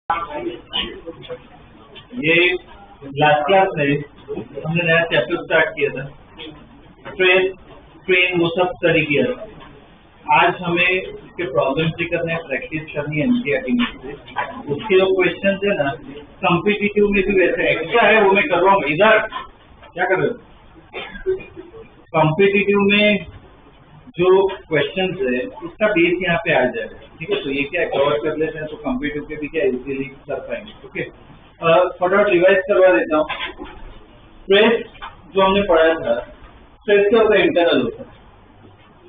ये last class में हमने नया चैप्टर स्टार्ट किया था, स्ट्रेस स्ट्रेन वो सब स्टडी किया था। आज हमें इसके प्रॉब्लम भी करने हैं, प्रैक्टिस करनी है एनसीईआरटी में से। उसके जो क्वेश्चन है ना, कॉम्पिटिटिव में भी वैसे एक्स्ट्रा है, वो मैं कर रहा हूँ। इधर क्या कर रहे हो? कॉम्पिटिटिव में जो क्वेश्चंस है उसका बेस यहाँ पे आ जाएगा, ठीक है। तो ये क्या कवर कर लेते हैं तो कॉम्पिटिटिव के भी क्या इजीली कर पाएंगे। ओके, फटाफट रिवाइज करवा देता हूँ। स्ट्रेस जो हमने पढ़ा था, स्ट्रेस क्या होता है? इंटरनल होता है।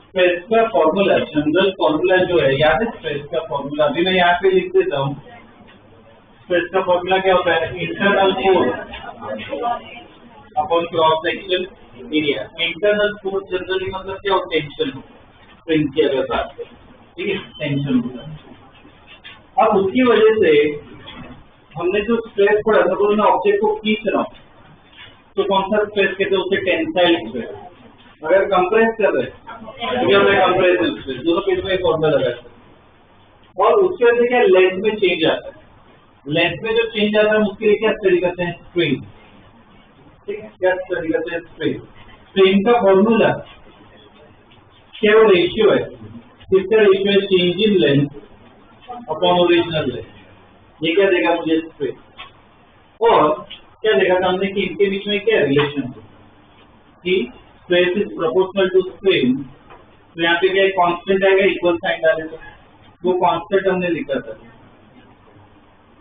स्ट्रेस का फॉर्मूला, जनरल फॉर्मूला जो है, याद है स्ट्रेस का फॉर्मूला? अभी मैं यहाँ पे लिख देता हूँ। स्ट्रेस का फॉर्मूला क्या होता है? Internal force upon cross section area. Internal force generally मतलब क्या होता है? टेंशन स्प्रिंग के अगर बात करें, ठीक है, टेंशन होता है। अब उसकी वजह से हमने जो स्ट्रेस पढ़ा था, तो ऑब्जेक्ट को खींच रहा हूँ तो कौन सा स्ट्रेस कहते हैं? उसे टेंसाइल स्ट्रेस। अगर कंप्रेस कर रहे तो क्या होता है? Compressive stress. दोनों पेज में एक फॉर्मूला लगा है। और उसकी वजह से क्या लेंथ में चेंज आता है। लेंथ में जो चेंज आता है उसके लिए क्या स्टडी करते हैं? स्ट्रेन। ठीक है, क्या स्टडी करते हैं? स्ट्रेन। स्ट्रेन का फॉर्मूला क्या? वो रेशियो है। किसका रेशियो है? Change in length upon original length. ये क्या देगा मुझे? स्ट्रेन। और क्या देखा था हमने कि इनके बीच में क्या रिलेशन है कि stress is proportional to strain. तो यहाँ पे क्या कांस्टेंट आएगा, इक्वल साइन डाले तो वो कांस्टेंट हमने लिखा था।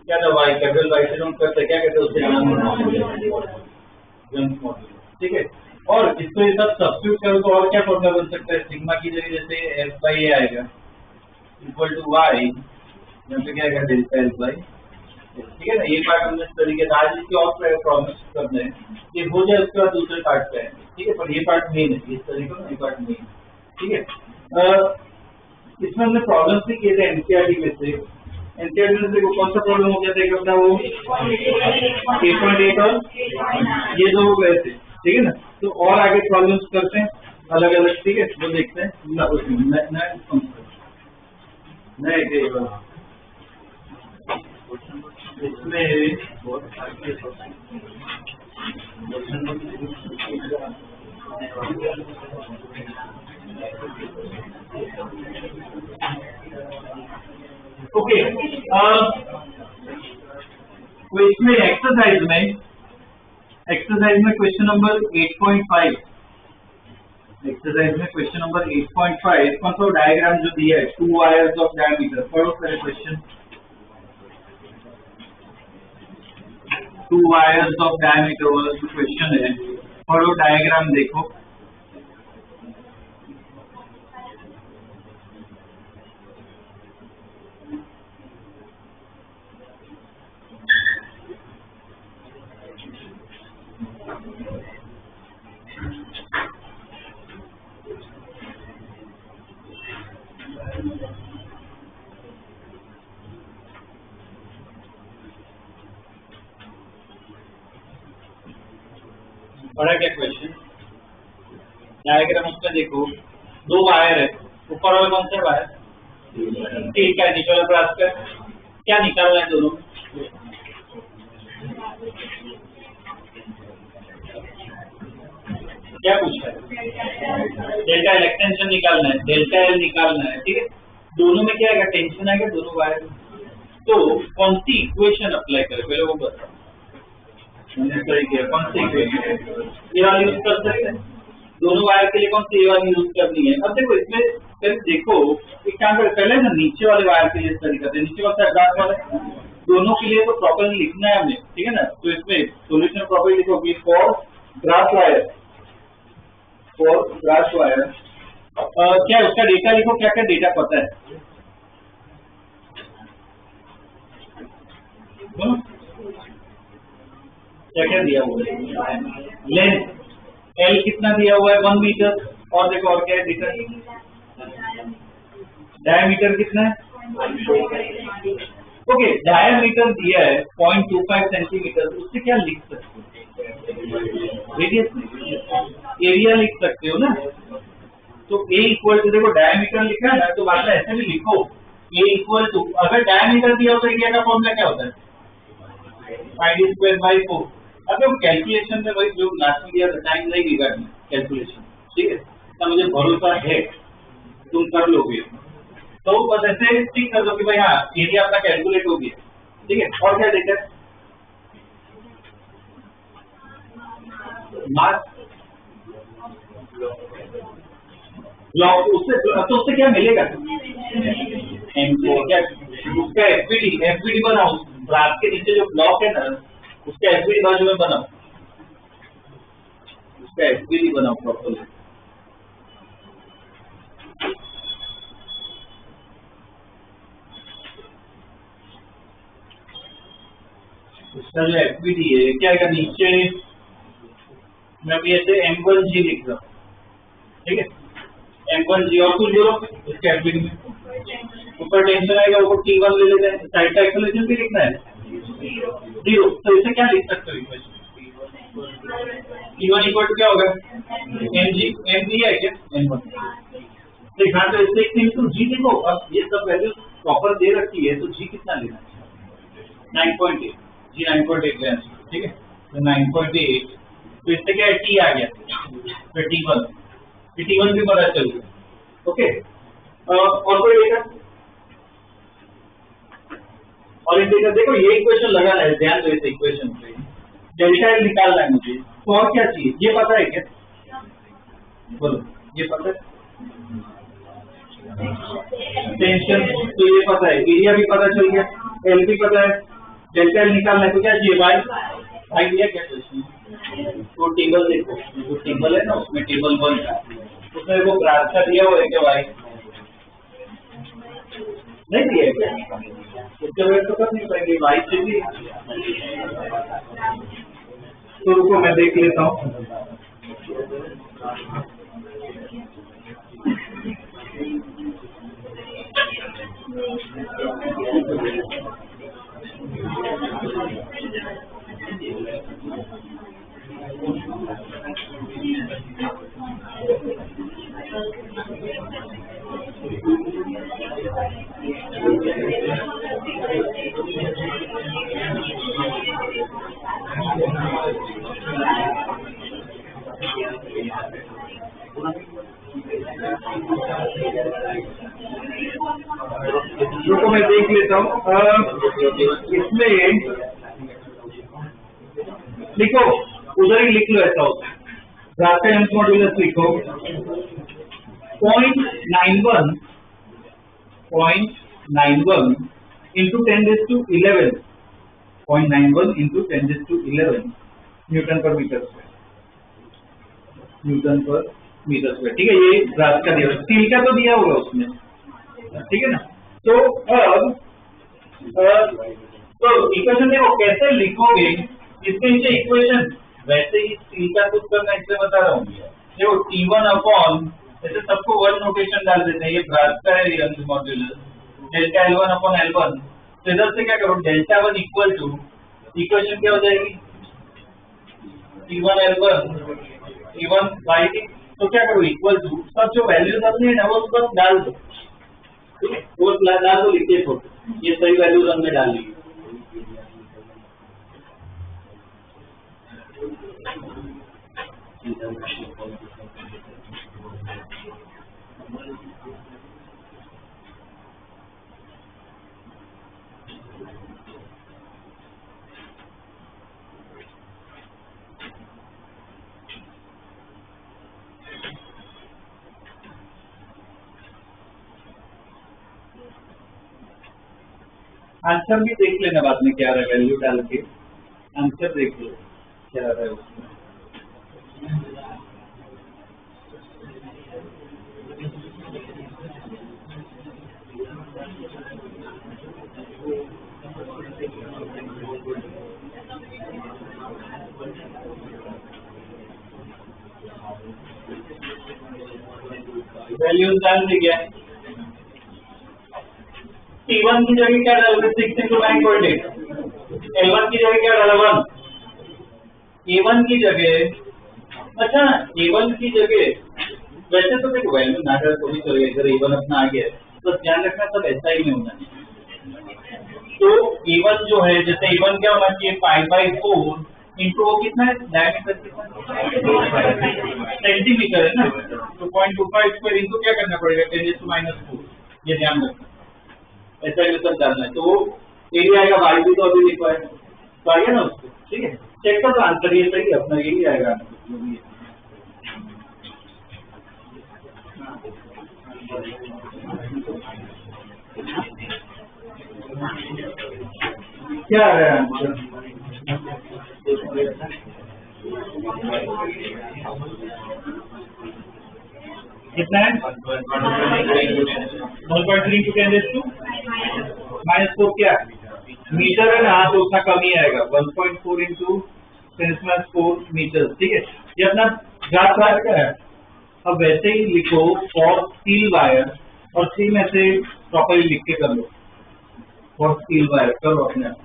क्या था? वाई, कैपिटल वाई से नोट करते क्या कहते हैं उसे? Jump modulus. ठीक है। और इसको ये सब सब्स्टिट्यूट करो तो और क्या फॉर्मूला बन सकता है? सिग्मा की जगह जैसे एफ बाई ए आएगा इक्वल टू वाई, यहाँ पे क्या आएगा? Delta L by. ठीक है ना। ये पार्ट हमने स्टडी किया। आज इसके और प्रॉब्लम्स करने हैं, ये हो जाए उसके बाद दूसरे पार्ट पे है, ठीक है। पर ये पार्ट मेन है, इस तरीके का ये पार्ट मेन, ठीक है। इसमें हमने प्रॉब्लम्स भी किए थे एनसीईआरटी में से। एनसीईआरटी में से कौन सा प्रॉब्लम हो गया था? अपना वो 8.8 और ये दो हो गए थे, ठीक है ना। तो और आगे प्रॉब्लम्स करते हैं अलग अलग, ठीक है। वो देखते हैं इसमें ओके। तो इसमें एक्सरसाइज में क्वेश्चन नंबर 8.5, एक्सरसाइज में क्वेश्चन नंबर 8.5 कौन सा डायग्राम जो दिया है? 2 वायर्स ऑफ डायमीटर। पढ़ो पहले क्वेश्चन। 2 वायर्स ऑफ डायमीटर वाला जो क्वेश्चन है, पढ़ो, डायग्राम देखो। बड़ा क्या क्वेश्चन? डायग्राम उसका देखो, 2 वायर है। ऊपर वाला कौन सा वायर? ठीक है। नीचे वाला ब्रास का क्या निकालना है? दोनों क्या पूछा है? डेल्टा एल एक्सटेंशन निकालना है, डेल्टा एल निकालना है, ठीक है। दोनों में क्या आएगा? टेंशन आएगा दोनों वायर में। तो कौन सी इक्वेशन अप्लाई करें पहले वो बताओ। कौन सी इक्वेशन ये वाली यूज कर सकते हैं? दोनों वायर के लिए कौन सी ये वाली यूज करनी है? अब देखो इसमें फिर देखो एक काम करें, पहले ना नीचे वाले वायर के लिए स्टडी करते हैं। नीचे वाला ग्राफ वाले दोनों के लिए तो प्रॉपर्ली लिखना है हमें, ठीक है ना। तो इसमें सोल्यूशन प्रॉपर्ली लिखोगे फॉर ग्राफ वायर, क्या उसका डेटा लिखो। क्या क्या डेटा पता है? क्या क्या दिया हुआ है? लेंथ एल कितना दिया हुआ है? 1 मीटर। और देखो और क्या है डेटा? डायमीटर कितना है? ओके, डायमीटर दिया है 0.25 सेंटीमीटर। उससे क्या लिख सकते हो? रेडियस, एरिया लिख सकते हो ना। तो ए इक्वल टू, देखो डायमीटर लिखा है ना, तो बात ऐसे भी लिखो ए इक्वल टू, अगर डायमीटर दिया हो तो एरिया का फॉर्मूला क्या होता है? पाई d स्क्वायर बाई 4। अब वो कैलकुलेशन में भाई जो लास्ट में दिया था टाइम नहीं बिगाड़ना कैलकुलेशन, ठीक है? तो मुझे भरोसा है तुम कर लोगे, तो बस ऐसे ठीक कर दो कि भाई हाँ एरिया अपना कैलकुलेट हो गया, ठीक है? और क्या देखा मास ब्लॉक, उससे क्या मिलेगा? क्या उसका एफबीडी बनाओ, ब्रास के नीचे जो ब्लॉक है ना उसका एफबीडी बाजू में बनाओ, उसका एफबीडी बनाओ प्रॉपर्ली। उसका जो एफबीडी है क्या है, नीचे मैं भी ऐसे M1G लिख रहा हूँ, ठीक है? M1G और कुछ बोलो इसके एफबीडी में, ऊपर टेंशन आएगा ऊपर T1 ले लेते हैं, साइड का एक्सेलरेशन भी लिखना है 0, तो इसे क्या लिख सकते हो इक्वेशन? T1 इक्वल टू क्या होगा? mg है क्या? m1, तो यहाँ तो इससे इनटू g लिखो। अब ये सब वैल्यू प्रॉपर दे रखी है तो g कितना लेना है? 9.8, g 9.8 लेना, ठीक है? तो 9.8, तो इससे क्या है t आ गया, फिर T1 भी पता चल गया, ओके? और कोई डेटा और एक डेटा देखो, ये इक्वेशन लगाना है, ध्यान दो इस इक्वेशन पे, डेल्टा एल निकालना है मुझे, तो और क्या चाहिए? ये पता है क्या? बोलो, ये पता है? टेंशन तो ये पता है, एरिया भी पता चल गया, एल भी पता है, डेल्टा एल निकालना है तो क्या चाहिए? वाई दिया क्या क्वेश्चन? तो टेबल देखो, जो टेबल है ना उसमें टेबल 1 का, उसमें वो ग्राफ का दिया हुआ है क्या? वाई नहीं दिया है क्या? उसके वजह तो कर नहीं पाएंगे, वाई चाहिए। तो रुको मैं देख लेता हूँ। रुको मैं देख लेता हूँ। इसमें लिखो, उधर ही लिख लो, ऐसा होता है रास्ते एम्स मॉड्यूलस लिखो 0.91 into 10⁻11 0.91 into 10⁻11 न्यूटन पर मीटर स्क्वायर, न्यूटन पर मीटर स्क्वायर, ठीक है? ये ग्राफ का दिया, स्टील का तो दिया होगा उसमें, ठीक है ना? तो अब तो इक्वेशन देखो कैसे लिखोगे, इसके नीचे इक्वेशन वैसे ही स्टील का कुछ करना, इसलिए बता रहा हूँ। देखो T1 अपॉन, ऐसे सबको 1 नोटेशन डाल देते हैं, ये ब्रास का है young modulus, delta L1 upon L1, तो इधर से क्या करो, डेल्टा 1 इक्वल टू, इक्वेशन क्या हो जाएगी? T1 L1 T1 by T, तो क्या करो इक्वल टू, सब जो वैल्यू डालनी है ना वो बस डाल दो, ठीक है? वो डाल दो, लिख के छोड़, ये सही वैल्यू रन में डाल ली। आंसर भी देख लेना बाद में क्या रहा है, वैल्यू डाल के आंसर देख लो क्या रहा है उसमें। वैल्यू डाल दी गया, T1 की जगह क्या डालोगे? 6 into 9.8, L1 की जगह क्या डाला? 1, A1 की जगह, अच्छा A1 की जगह, वैसे तो देखो वैल्यू ना डाल तो भी चलेगा, इधर A1 अपना आ गया, तो बस ध्यान रखना सब ऐसा ही में होना चाहिए। तो A1 जो है, जैसे A1 क्या होना चाहिए, 5/4 इंटू वो कितना है, डायमीटर कितना सेंटीमीटर है ना, तो 0.25 स्क्वायर इंटू क्या करना पड़ेगा 10⁻⁴, ये ध्यान रखना, ऐसा ही सब डालना है। तो एरिया आएगा, वाई भी तो अभी लिखा है, तो आइए ना उसको, ठीक है, चेक कर आंसर ये सही है अपना, यही आएगा क्या आ रहा है आंसर, कितना है 1.3 इंटू 10⁻⁴ क्या मीटर है ना, तो उतना कम ही आएगा, 1.4 इंटू 10⁻⁴ मीटर, ठीक है। ये अपना ग्राफ का है। अब वैसे ही लिखो फॉर स्टील वायर, और सेम ऐसे प्रॉपरली लिख के कर लो, फॉर स्टील वायर करो अपने आप।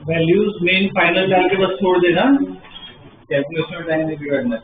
वैल्यूज मेन फाइनल डाल के बस छोड़ देना, कैलकुलेशन में टाइम नहीं बिगाड़ना।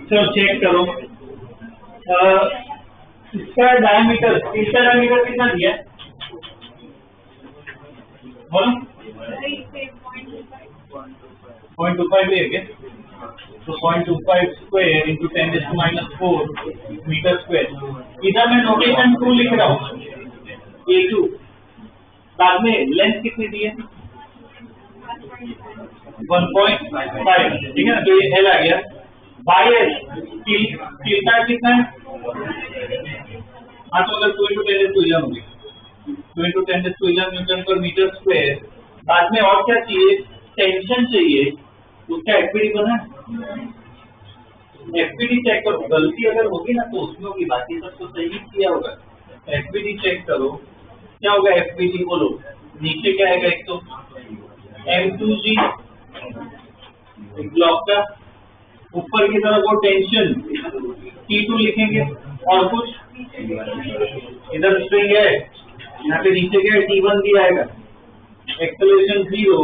चलो चेक करो, इसका डायमीटर, इसका डायमीटर कितना दिया है बोलो, 0.25 है क्या, तो 0.25 स्क्वायर इंटू 10⁻⁴ मीटर स्क्वायर। इधर मैं नोटेशन 2 लिख रहा हूँ, A2, बाद में लेंथ कितनी दी है 1.5, ठीक है ना, तो ये L आ गया। बाईस स्टील का कितना है, हाँ, तो अगर 2 इंटू 10⁻11 होगी, 2 इंटू 10⁻11 न्यूटन पर मीटर स्क्वायर। बाद में और क्या चाहिए, टेंशन चाहिए, उसका एफपीडी बना है, एफपीडी चेक करो, गलती अगर होगी ना तो उसमें होगी, बाकी सब तो सही किया होगा। एफपीडी चेक करो, क्या होगा एफपीडी बोलो, नीचे क्या आएगा, एक तो M2G ब्लॉक का, ऊपर की तरफ वो टेंशन T2 लिखेंगे, और कुछ इधर स्ट्रिंग है, यहाँ पे नीचे क्या है T1 भी आएगा, एक्सेलरेशन 0,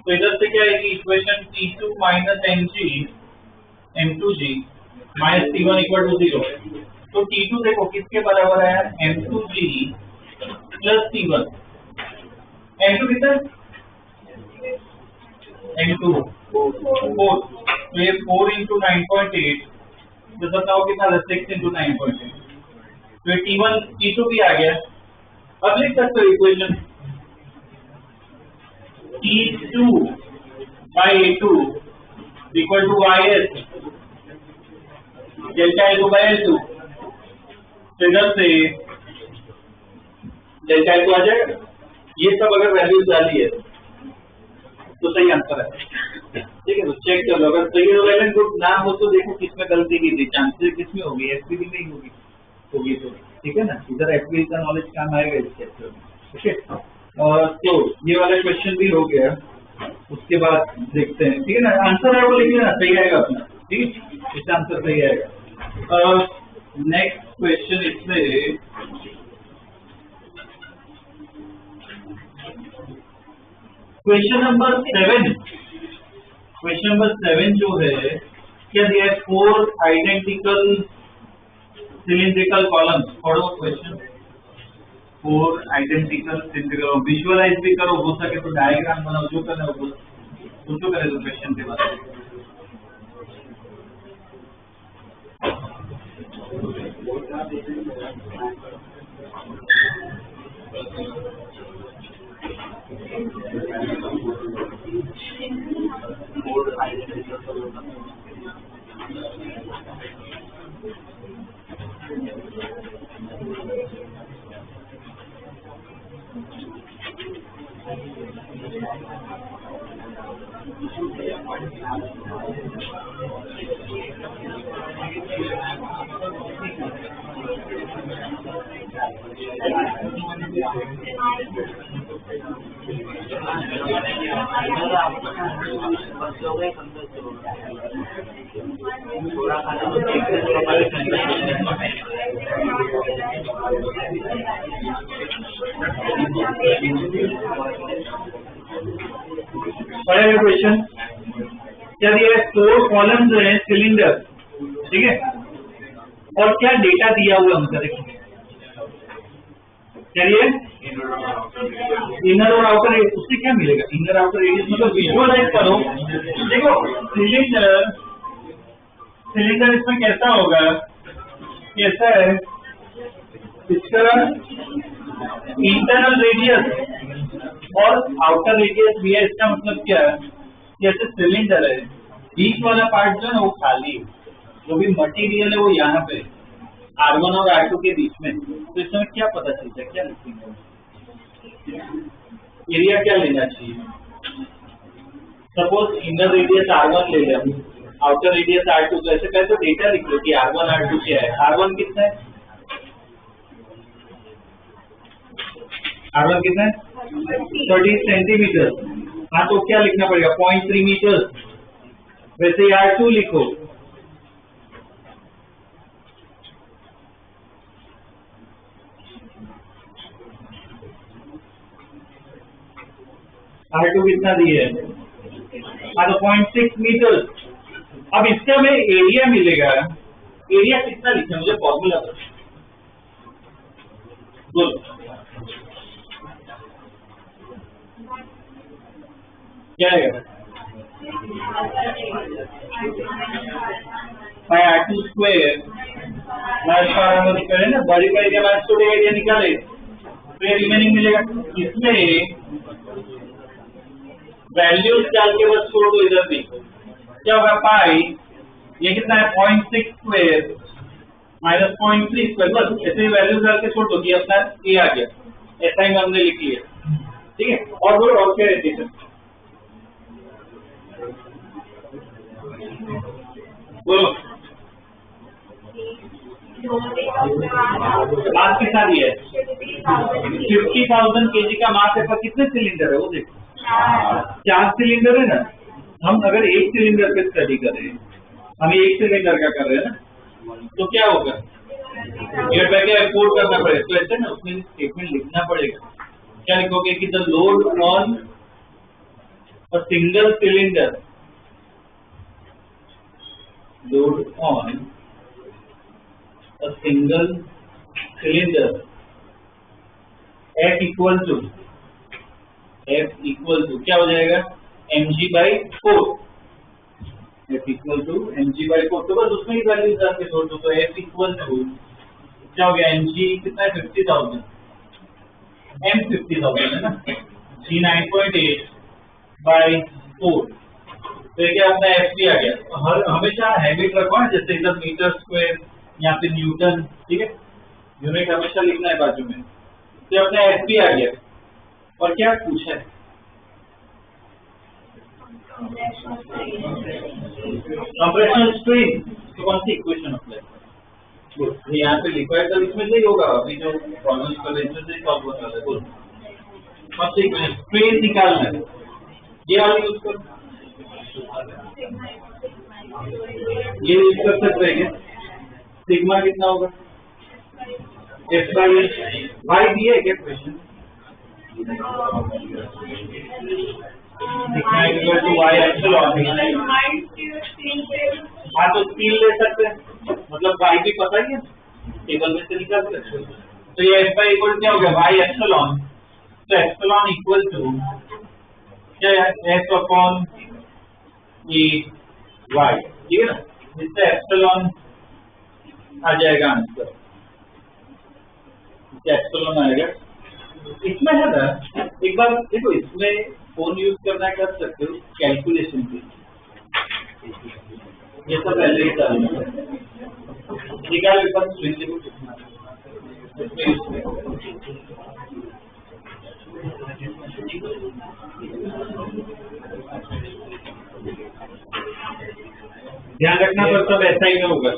तो इधर से क्या आएगी equation T2 minus M2G minus T1 equal to 0। तो T2 देखो किसके बराबर है, M2G प्लस T1, M2 कितना है, M2 4, तो ये 4 इंटू 9.8, तो बताओ कितना, 6 इंटू 9.8, तो T1 T2 भी आ गया। अब लिख सकते हो equation T2 by A2 equal to YS delta L2 by L2, इधर से डेल्टा L2 आ जाएगा। ये सब अगर वैल्यू डाली है तो सही आंसर है, ठीक है। तो चेक कर लो, अगर सही वेल एंड गुड ना हो तो देखो किसमें गलती की थी, चांसेस किसमें होगी, एफपीडी में ही होगी तो ठीक है ना, इधर एफपीडी का नॉलेज काम आएगा इस चैप्टर में, ओके। तो ये वाला क्वेश्चन भी हो गया, उसके बाद देखते हैं, ठीक है ना, आंसर है वो लिखिए ना, सही आएगा अपना, ठीक है, इसका आंसर सही आएगा। नेक्स्ट क्वेश्चन इसमें क्वेश्चन नंबर 7 जो है, क्या दिया है, 4 आइडेंटिकल सिलिंड्रिकल कॉलम्स, पढ़ो क्वेश्चन, 4 आइडेंटिकल सिलिंड्रिकल, विजुअलाइज भी करो, हो सके तो डायग्राम बनाओ, जो करना है वो तो करे तो क्वेश्चन के बाद। पढ़े क्वेश्चन, क्या दिया है, 4 कॉलम्स हैं सिलेंडर, ठीक है, और क्या डेटा दिया हुआ है उनका, देखो चलिए इनर और आउटर रेडियस, उससे क्या मिलेगा, इनर आउटर रेडियस मतलब विजुअलाइज करो। देखो सिलेंडर इसमें कैसा होगा, कैसा है, इसका इंटरनल रेडियस और आउटर रेडियस भी है, इसका मतलब क्या है, जैसे सिलेंडर है, बीच वाला पार्ट जो है वो खाली है, जो भी मटेरियल है वो यहाँ पे R1 और R2 के बीच में, तो इसमें क्या पता चलता है, क्या लिखेंगे, एरिया क्या लेना चाहिए, सपोज इनर रेडियस R1 ले लिया, आउटर रेडियस R2, तो ऐसे कैसे डेटा लिख लो कि R1 R2 क्या है, R1 कितना है, R1 कितना है 30 सेंटीमीटर, हाँ तो क्या लिखना पड़ेगा 0.3 मीटर, वैसे R2 लिखो, R2 कितना दिए है, हाँ तो 0.6 मीटर। अब इसका हमें एरिया मिलेगा, एरिया कितना लिखना, मुझे फॉर्मूला बोलो, क्या है R2 स्क्वायर ना, बड़ी का एरिया माइनस छोटे एरिया निकाले, तो रिमेनिंग मिलेगा। इसमें वैल्यूज डाल के बस छोड़ दो, इधर भी क्या होगा, पाई ये कितना है 0.6 स्क्वायर माइनस 0.3 स्क्वायर, बस ऐसे ही वैल्यूज डाल के छोड़ दो कि अपना ये आ गया, ऐसा ही हमने लिख लिया, ठीक है। और बोलो और क्या रहती है, बोलो मास के साथ ही है 50,000 kg का मास है, पर कितने सिलेंडर है वो देखो, 4 सिलेंडर है ना। हम अगर एक सिलेंडर पे स्टडी करें, हम एक सिलेंडर का कर रहे हैं ना, तो क्या होगा, ये पैके एक्सपोर्ट करना पड़ेगा। तो ऐसे ना उसमें स्टेटमेंट लिखना पड़ेगा। क्या लिखोगे कि the load on a single cylinder, load on a single cylinder F equal to क्या हो जाएगा mg/4, F equal to mg/4। तो बस उसमें ही वैल्यू जाके छोड़ दो। तो F equal to क्या हो गया, mg कितना है 50,000, m 50,000 है ना, g 9.8/4। तो ये क्या अपना F भी आ गया। तो हमेशा हैबिट रखो ना, जैसे इधर मीटर स्क्वायर या फिर न्यूटन, ठीक है, यूनिट हमेशा लिखना है बाजू में। तो अपना एफ भी आ गया। और क्या पूछा है, कंप्रेशनल स्ट्रेन। तो कौन सी इक्वेशन अप्लाई, यहाँ पे लिखा है, तो इसमें से ही होगा। अभी जो प्रॉब्लम कर रहे हैं इसमें से सॉल्व होने वाला है। बोल कौन सी इक्वेशन, स्ट्रेन निकालना है, ये वाला यूज कर, ये यूज कर सकते हैं। सिग्मा कितना होगा, F/H, y दिया है क्या question, sigma equal to y epsilon. हाँ तो स्पीड ले सकते हैं, मतलब y भी पता ही है, टेबल में से निकाल सकते हैं। तो ये F इक्वल क्या हो गया, y एप्सिलॉन। तो एप्सिलॉन इक्वल टू क्या है, F/E y, ठीक है ना। इससे एप्सिलॉन आ जाएगा आंसर, एप्सिलॉन आएगा। इसमें है ना, एक बार देखो, इसमें फोन यूज करना कर सकते हो कैलकुलेशन के, ये सब पहले ही चालू निकाल के पास स्विच देखो कितना ध्यान रखना, पर सब ऐसा ही में होगा।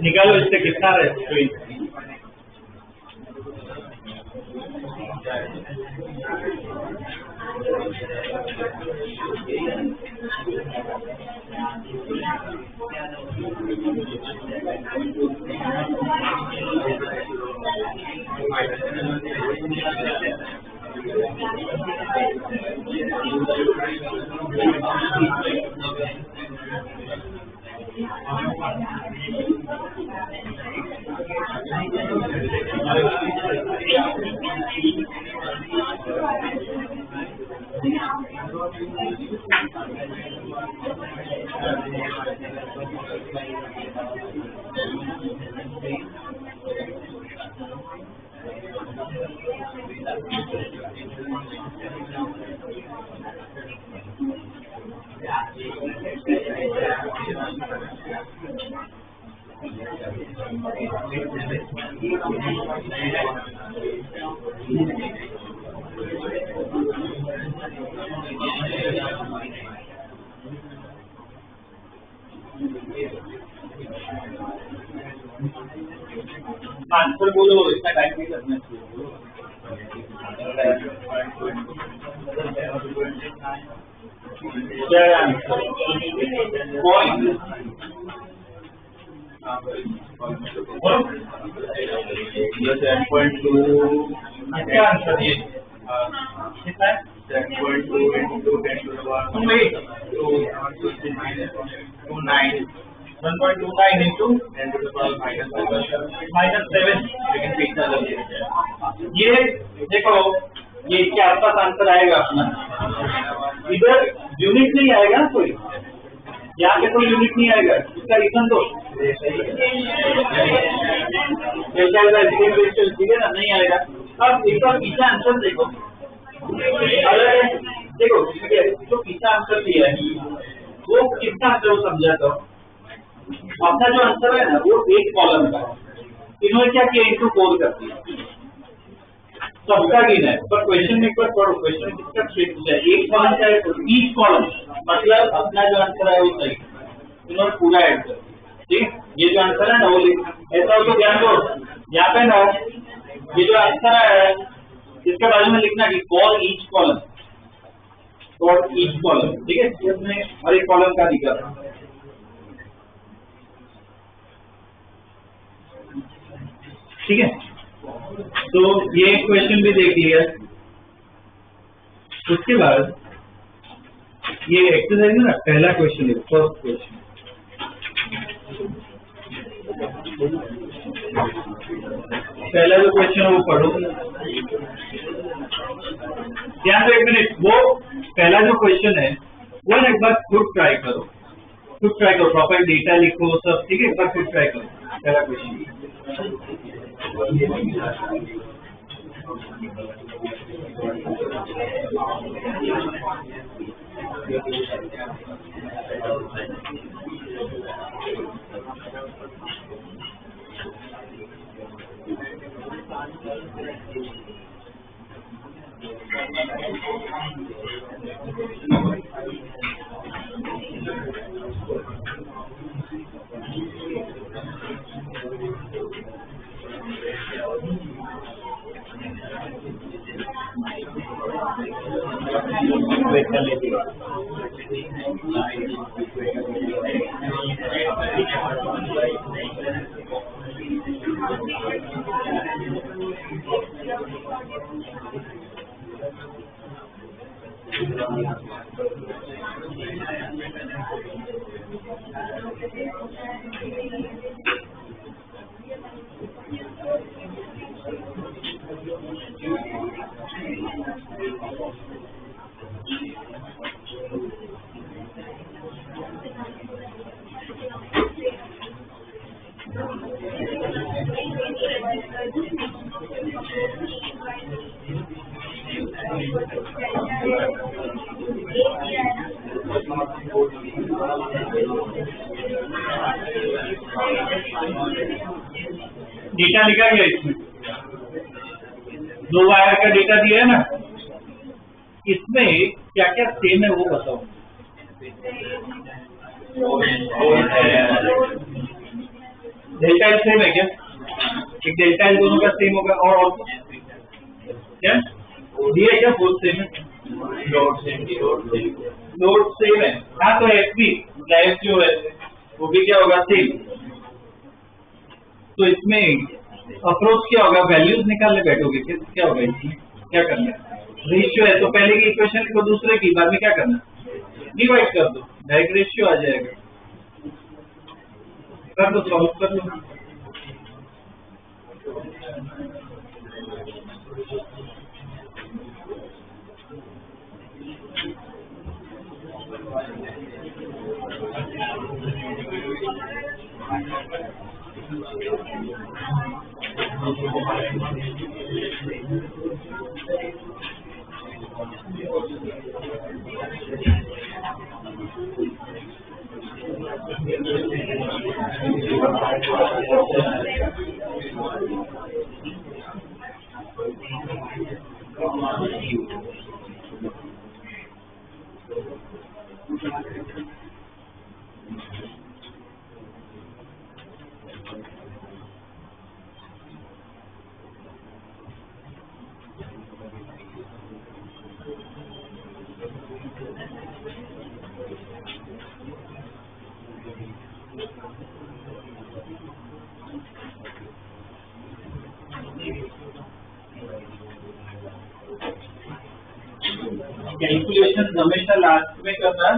निकालो इससे कितना रहे। आंसर बोलो, इतना टाइम नहीं लगना क्या आंसर ये कितना है? 7.2 into 10 to the power 1.29 into 10 to the power -7. ये देखो, ये क्या आपका आंसर आएगा अपना? इधर यूनिट नहीं आएगा कोई, यहाँ पे कोई यूनिट नहीं आएगा। इसका रीजन दो, ठीक है ना, नहीं आएगा। अब इसका पीछे आंसर देखो, देखो जो पीछे आंसर दिया है वो कितना आंसर वो समझा तो अपना जो आंसर है ना वो एक कॉलम का, इन्होंने क्या किया, इंटू 4 कर दिया, सबका गिना है। पर क्वेश्चन में एक बार पढ़ो, क्वेश्चन में कितना पूछा है, एक कॉलम का है, ईच कॉलम मतलब अपना जो आंसर है वो सही, इन्होंने पूरा ऐड कर, ठीक। ये जो आंसर है ना वो ऐसा हो तो ध्यान दो, यहाँ पे ना ये जो आंसर है इसके बारे में लिखना कि फॉर ईच कॉलम, ठीक है, इसमें हर एक कॉलम का दिखा, ठीक है। तो ये क्वेश्चन भी देख लिया। उसके बाद ये एक्सरसाइज में ना पहला क्वेश्चन है, फर्स्ट क्वेश्चन, पहला जो क्वेश्चन है वो पढ़ो, ध्यान दो, 1 मिनट। वो पहला जो क्वेश्चन है वो ना एक बार खुद ट्राई करो, प्रॉपर डेटा लिखो सब, ठीक है, एक बार खुद ट्राई करो पहला क्वेश्चन। डेटा लिखा गया इसमें, 2 वायर का डेटा दिया है ना, इसमें क्या क्या सेम है वो बताओ। डेल्टा एल सेम है क्या? एक डेल्टा एल दोनों का सेम होगा, और क्या दिया क्या? फोर्थ सेम है, लोड सेम है, हाँ। तो एफ बी लाइफ जो है वो भी क्या होगा, सेम। तो इसमें अप्रोच क्या होगा, वैल्यूज निकालने बैठोगे, क्या होगा इसमें, क्या करना है, रेशियो है तो पहले की इक्वेशन को दूसरे की, बाद में क्या करना, डिवाइड कर दो, डायरेक्ट रेशियो आ जाएगा, कर दो, सॉल्व कर दो। कैलकुलेशन हमेशा लास्ट में करना,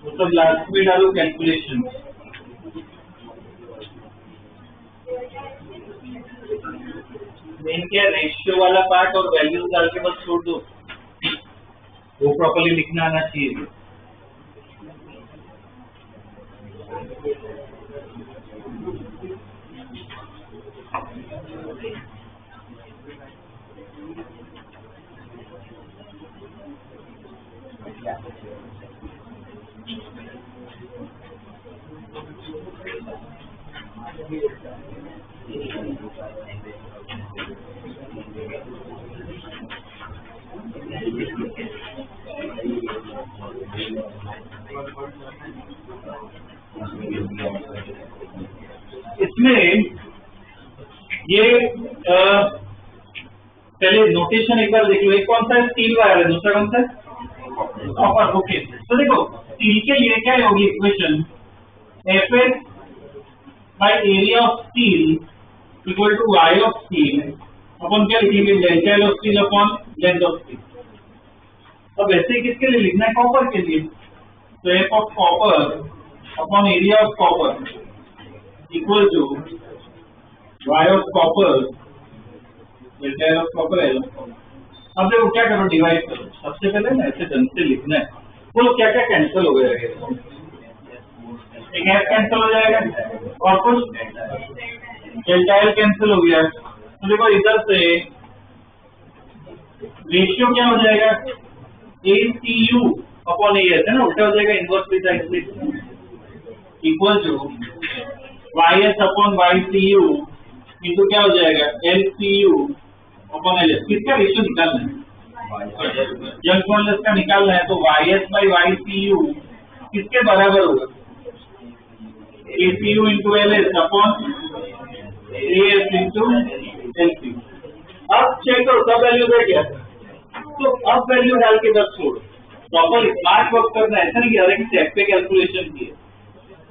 मतलब लास्ट में डालो कैलकुलेशन। मेन क्या रेशियो वाला पार्ट और वैल्यूज डाल के बस छोड़ दो, वो प्रॉपर्ली लिखना आना चाहिए। इसमें ये पहले नोटेशन एक बार देख लो, एक कौन सा है स्टील वायर है, दूसरा कौन सा है कॉपर। ओके, तो देखो स्टील के लिए क्या होगी equation, Fs by area of steel equal to Y of steel अपन क्या लिखेंगे, delta L of steel upon length of steel. अब वैसे किसके लिए लिखना है, कॉपर के लिए, तो F of copper upon area of copper equal to Y of copper delta L of copper L of copper। अब देखो क्या करो, डिवाइड करो। सबसे पहले ना ऐसे ढंग से लिखना है, बोलो क्या क्या कैंसिल हो गया, एक F कैंसिल हो जाएगा और कुछ डेल्टा L कैंसिल हो गया। तो देखो इधर से रेशियो क्या हो जाएगा, ACU अपॉन AS है ना, उल्टा हो जाएगा इनवर्सली साइड से, equal to YS upon YCU into क्या हो जाएगा LCU अपॉन LS। किसका रेशियो निकालना है, जंग मॉडुलस का निकालना है, तो YS बाई YCU किसके बराबर होगा, ACU into LS upon AS into LCU। अब चेक करो सब वैल्यू है क्या, तो अब वैल्यू डाल के बस छोड़ो, प्रॉपर स्मार्ट वर्क करना है, ऐसा नहीं कि हर एक स्टेप पे कैलकुलेशन किए,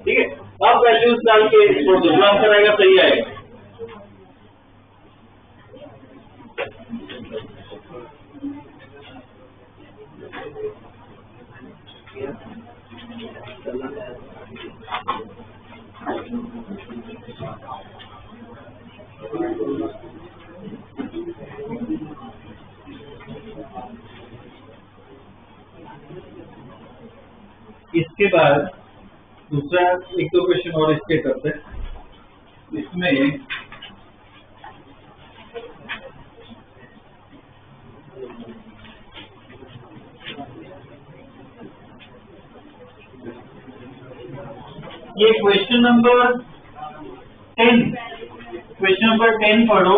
ठीक है। अब वैल्यूज डाल के छोड़ दो, जो आंसर आएगा सही आएगा। इसके बाद दूसरा एक दो क्वेश्चन और इसके करते हैं। इसमें ये क्वेश्चन नंबर 10 पढ़ो,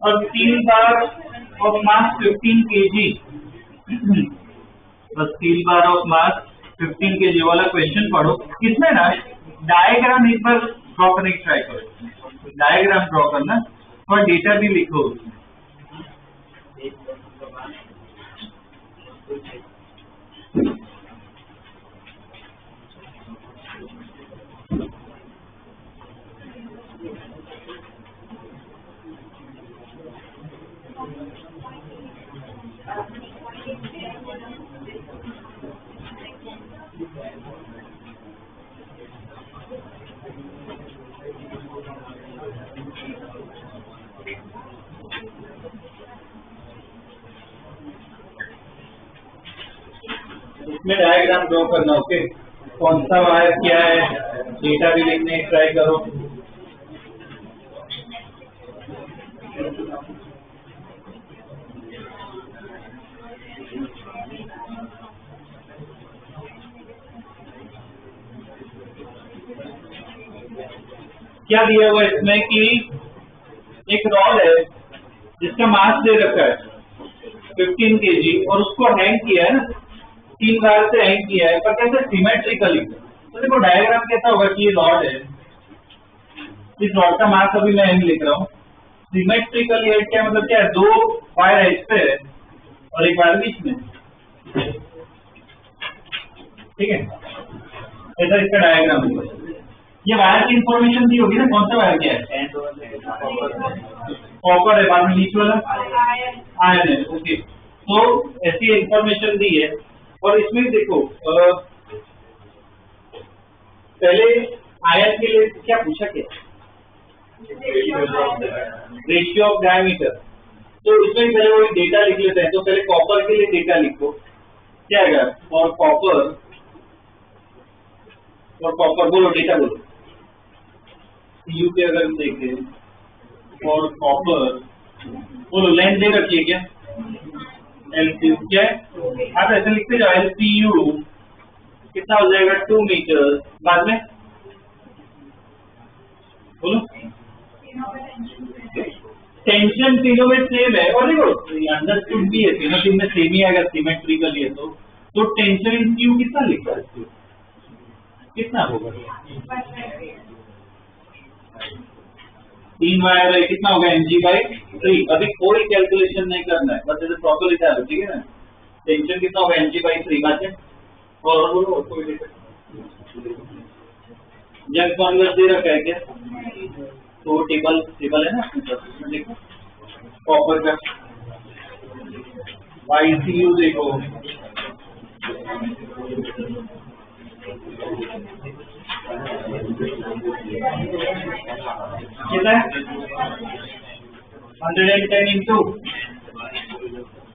और 3 बार ऑफ मास 15 kg, बस 3 बार ऑफ मास 15 kg वाला क्वेश्चन पढ़ो। इसमें ना डायग्राम एक बार ड्रॉ करने की ट्राई करो, डायग्राम ड्रॉ करना और डेटा भी लिखो। इसमें डायग्राम ड्रॉ करना, ओके, कौन सा वायर क्या है, डेटा भी लिखने की ट्राई करो। क्या दिया हुआ इसमें कि एक रॉड है जिसका मास दे रखा है 15 kg और उसको हैंग किया है ना, 3 बार से हैंग किया है, पर कैसे सिमेट्रिकली। तो देखो डायग्राम कैसा होगा कि ये रॉड है, इस रॉड का मास अभी मैं यही लिख रहा हूँ, सिमेट्रिकली क्या मतलब क्या है, 2 वायर है इस पे और एक वायर बीच में, ठीक है, ऐसा इसका डायग्राम होगा। ये वायर की इंफॉर्मेशन दी होगी ना, कौन सा वायर क्या है? कॉपर है, बाद में नीचे वाला आयरन है। ओके, तो ऐसी इंफॉर्मेशन दी है। और इसमें देखो पहले आयरन के लिए क्या पूछा, क्या रेशियो ऑफ डायमीटर। तो इसमें पहले वो डेटा लिख लेते हैं। तो पहले कॉपर के लिए डेटा लिखो, क्या आएगा? और कॉपर बोलो, डेटा बोलो। यू के अगर देखें और कॉपर बोलो, लेंथ दे रखिए क्या? एलसीयू क्या है? आप ऐसे लिखते जाओ, एलसीयू कितना हो जाएगा? 2 मीटर। बाद में बोलो, टेंशन तीनों में सेम है। और देखो अंडरस्टूड भी है, तीनों में सेम ही अगर सिमेट्रिकल है तो टेंशन इन क्यू कितना लिखा है? कितना होगा? 3 वायर है, कितना होगा? mg/3। अभी कोई कैलकुलेशन नहीं करना है, बस ऐसे प्रॉपर लिखा है, ठीक है ना? टेंशन कितना होगा? mg/3। बात है। और बोलो, कोई दिक्कत? जंग कॉन्वर्स दे रखा है क्या? तो टेबल है ना, देखो कॉपर का YCU देखो, कितना है? 110 इंटू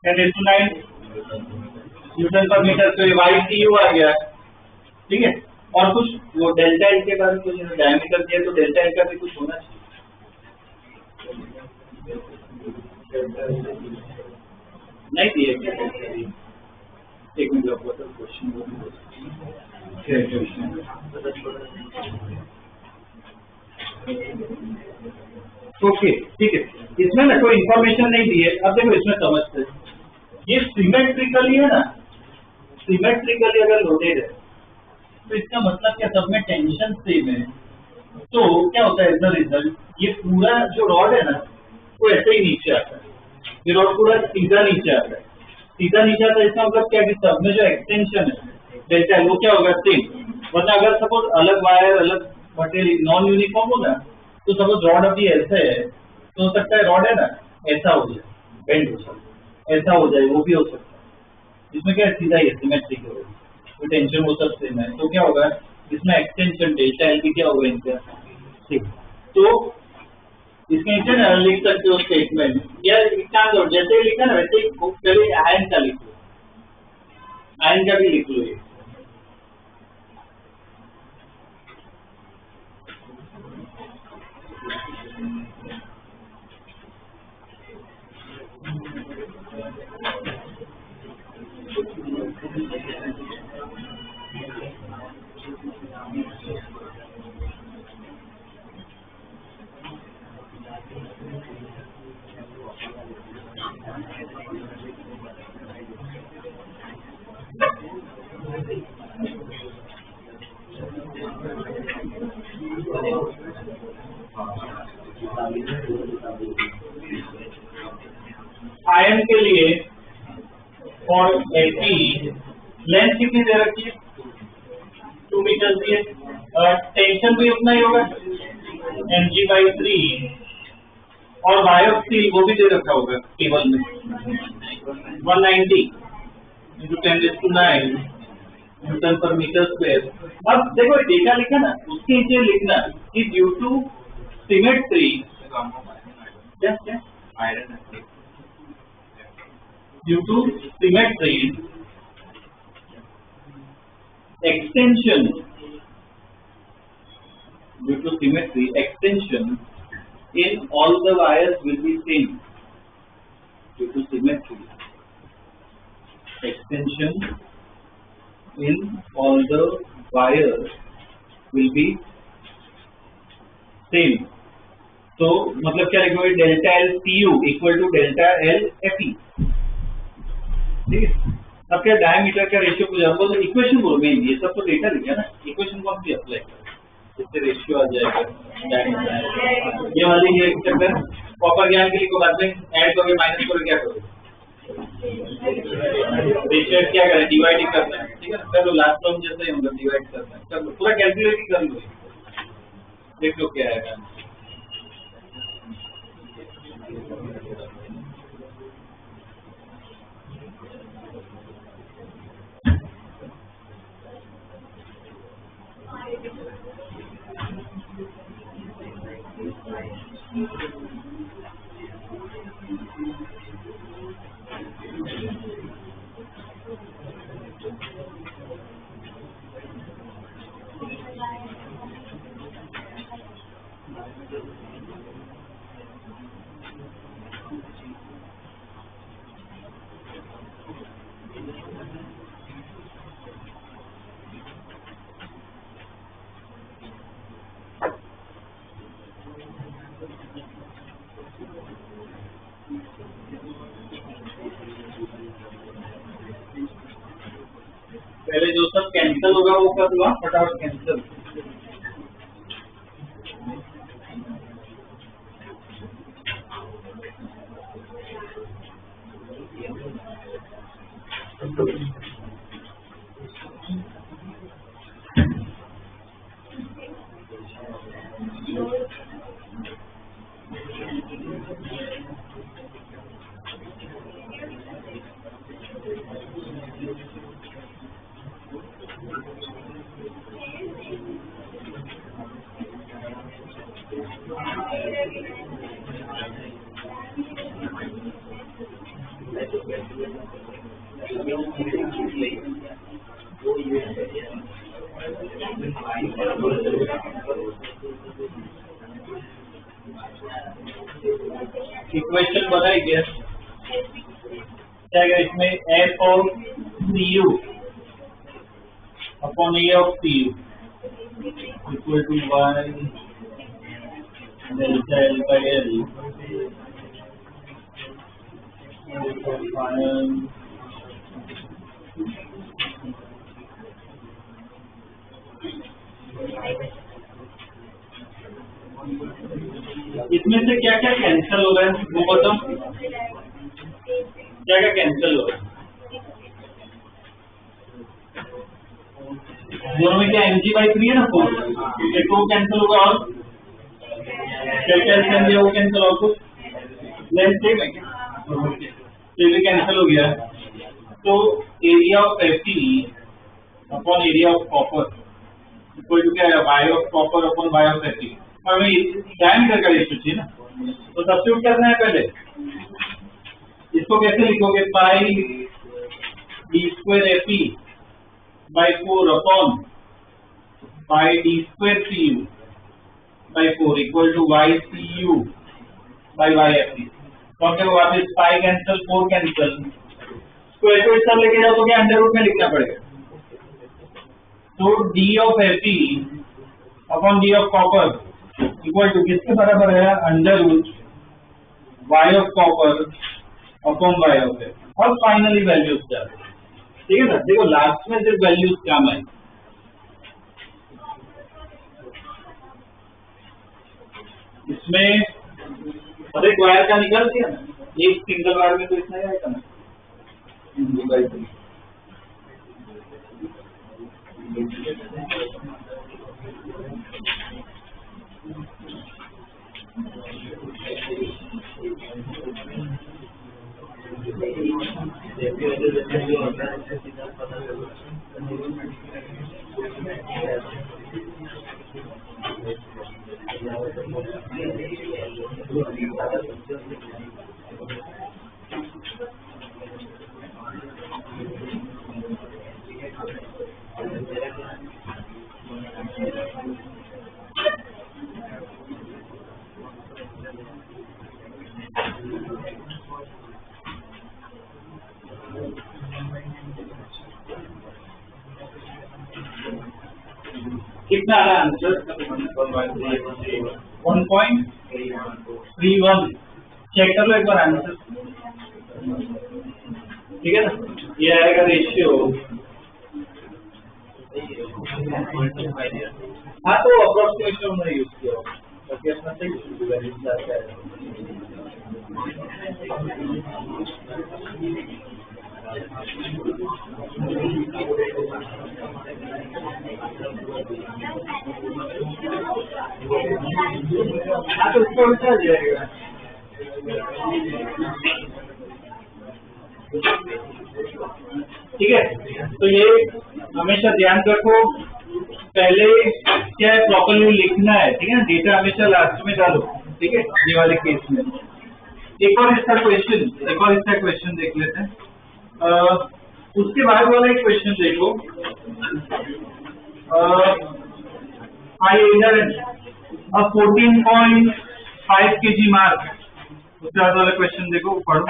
10⁹ न्यूटन पर मीटर। तो ये YCU आ गया, ठीक है। और कुछ वो डेल्टा एल के बाद कुछ डायमीटर दिया, तो डेल्टा एल का भी कुछ होना चाहिए। नहीं दिए क्या? एक मिनट आपको तो क्वेश्चन ओके, ठीक है। इसमें ना कोई इंफॉर्मेशन नहीं दी है। अब देखो इसमें समझते हैं, ये सिमेट्रिकली है ना, सिमेट्रिकली अगर लोडेड है तो इसका मतलब क्या? सब में टेंशन सेम है। तो क्या होता है एज अ रिजल्ट, ये पूरा जो रॉड है ना वो ऐसे ही नीचे आता है। ये रॉड पूरा सीधा नीचे आता है, सीधा नीचे आता है। इसका मतलब क्या कि सब में जो एक्सटेंशन है डेल्टा वो क्या होगा? सेम। वरना अगर सपोज अलग वायर, अलग मटेरियल, नॉन यूनिफॉर्म होगा, तो सपोज रॉड अभी ऐसे है तो हो सकता है रॉड है ना ऐसा हो जाए, बेंड हो जाए, ऐसा हो जाए, वो भी हो सकता है। इसमें क्या है? सीधा ही सिमेट्रिक होगा, तो टेंशन वो सब सेम है। तो क्या होगा? इसमें एक्सटेंशन डेल्टा एल भी क्या होगा इनका? ठीक। तो इसके नीचे ना लिख सकते हो स्टेटमेंट, या जैसे लिखा ना वैसे ही पहले आयन का लिख लो, आयन का भी लिख लो। ये आयन के लिए और Fe लेंथ कितनी दे रखी है? 2 मीटर दिए। टेंशन भी उतना ही होगा, mg/3। और वायर स्टील वो भी दे रखा होगा टेबल में, 190 × 10⁹ न्यूटन पर मीटर स्क्वायर। अब देखो डेटा लिखा ना, उसके नीचे लिखना कि due to symmetry iron, due to symmetry, extension in all the wires will be same. Due to symmetry, extension in all the wires will be same. तो मतलब क्या लिखोगे? Delta L P U equal to delta L F E, ठीक है। अब क्या diameter का ratio को जानते हो तो इक्वेशन बोलो मेन, ये सब तो डेटा लिखा ना, इक्वेशन कौन सी अप्लाई करें इससे रेशियो आ जाएगा डायमीटर। ये वाली ये चक्कर कॉपर ज्ञान के लिए को बाद में ऐड करोगे, माइनस करोगे, क्या करोगे? रेशियो क्या करें? डिवाइड करना है, ठीक है। है ना, कर लो लास्ट टर्म जैसा ही होगा, डिवाइड करना है, कर लो पूरा कैलकुलेट ही कर लो, देख लो क्या आएगा। पहले जो सब कैंसिल होगा वो कर लो, फटाफट कैंसिल। इक्वेशन बनाई गया क्या इसमें F of C U upon A of C U equal to Y delta L by L इसमें से क्या क्या कैंसिल हो रहा है वो बताओ, क्या क्या कैंसिल हो रहा है दोनों में? क्या mg/3 है ना, 4 कैंसिल होगा और क्या कैंसिल दिया वो कैंसिल और कुछ लेंथ सेम है क्या, तो ये कैंसिल हो गया। तो area of Fe upon area of copper equal to क्या है, Y of copper upon Y of Fe। हमें डायमीटर का रेशियो चाहिए ना, तो सब्स्टिट्यूट करना है पहले। इसको कैसे लिखोगे, pi d square Fe by 4 upon pi d square Cu by 4 equal to YCu by YFE। क्योंकि वो वापस पाई कैंसिल 4 कैंसिल, स्क्वायर को इस तरह लेके जाओ तो क्या अंडर रूट में लिखना पड़ेगा। तो d ऑफ Fe अपॉन d of copper equal to किसके बराबर है, under root y of copper upon y of Fe। और फाइनली वैल्यूज क्या है, ठीक है ना। देखो लास्ट में सिर्फ वैल्यूज काम है, इसमें हर एक वायर का निकाल दिया ना, एक सिंगल वायर में तो इतना ही आएगा ना। कितना आ रहा है आंसर, 1.31। चेक कर लो एक बार आंसर, ठीक है ना। ये आएगा रेशियो, हाँ तो अप्रोक्सीमेशन हमने यूज किया बाकी अपना सही वैल्यू तो उसको उल्टा जाएगा। ठीक है, तो ये हमेशा ध्यान रखो, पहले क्या है प्रॉपरली लिखना है। ठीक है, डेटा हमेशा लास्ट में डालो। ठीक है, ये वाले केस में एक और इसका क्वेश्चन देख लेते हैं। उसके बाद वाला एक क्वेश्चन देखो, इधर 14.5 kg मार्क, उसके बाद वाला क्वेश्चन देखो, पढ़ो।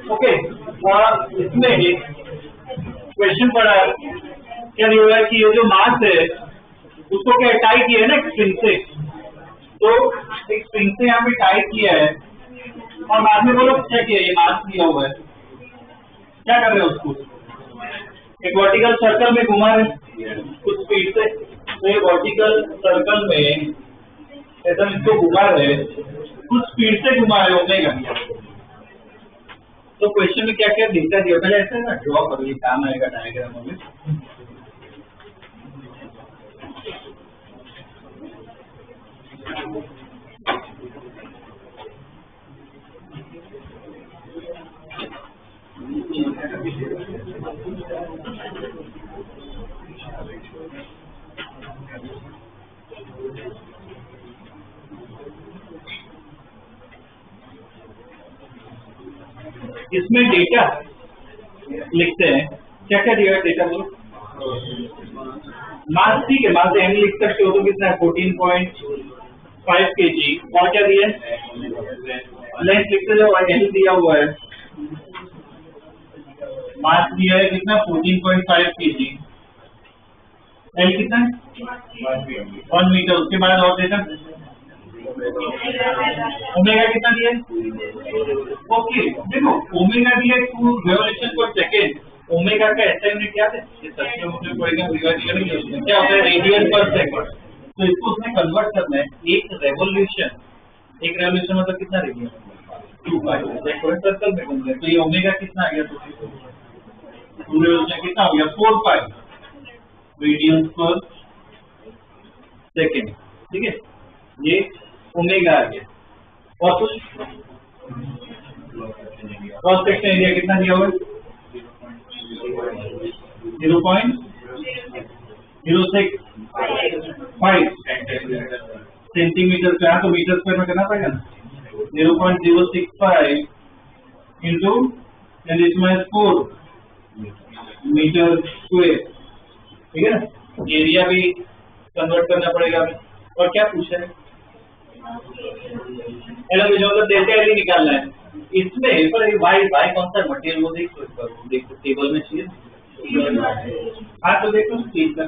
ओके, इसमें क्वेश्चन पड़ा है, क्या नहीं हुआ कि ये जो मास है उसको क्या टाई किया है ना एक स्प्रिंग से, तो एक स्प्रिंग से यहाँ पे टाई किया है और बाद में बोलो क्या किया, ये मास लिया हुआ है, क्या कर रहे हो उसको, एक वर्टिकल सर्कल में घुमा रहे कुछ स्पीड से, तो ये वर्टिकल सर्कल में ऐसा इसको घुमा रहे, कुछ स्पीड से घुमा रहे ओमेगा। तो क्वेश्चन में क्या क्या डेटा दिया, पहले ऐसे ना ड्रॉ करो, ये काम आएगा डायग्राम में। इसमें डेटा लिखते हैं, क्या क्या दिया है डेटा बोलो। मास, ठीक है, मास एम लिख सकते हो, तो कितना है 14.5 kg, और क्या दिया है लेंथ लिखते जाओ, एल दिया हुआ है, मास दिया है कितना 14.5 kg, एल कितना है 1 मीटर, उसके बाद और डेटा ओमेगा कितना दिया है, ओके देखो ओमेगा दिया 2 रेवोल्यूशन पर सेकेंड, ओमेगा का ऐसा यूनिट क्या है, क्या होता है रेडियन पर सेकंड, तो इसको उसमें कन्वर्ट करना है, एक रेवोल्यूशन मतलब कितना रेडियन 2 पाई, सर्कल में बन गया, तो ये ओमेगा कितना आ गया, तो 2 रेवोल्यूशन कितना हो गया 4 पाई रेडियन पर सेकेंड। ठीक है, ये ओमेगा आ गया, और कुछ क्रॉस सेक्शन एरिया कितना दिया हुआ है 0.065 सेंटीमीटर का, तो मीटर स्क्वायर में करना पड़ेगा ना, 0.065 इंटू 10⁻⁴ मीटर स्क्वायर। ठीक है ना, एरिया भी कन्वर्ट करना पड़ेगा। और क्या पूछा है, मतलब डेल्टा एल निकालना है इसमें, पर वाई कौन सा मटेरियल वो देखो टेबल में चाहिए। हाँ तो देखो स्पीड का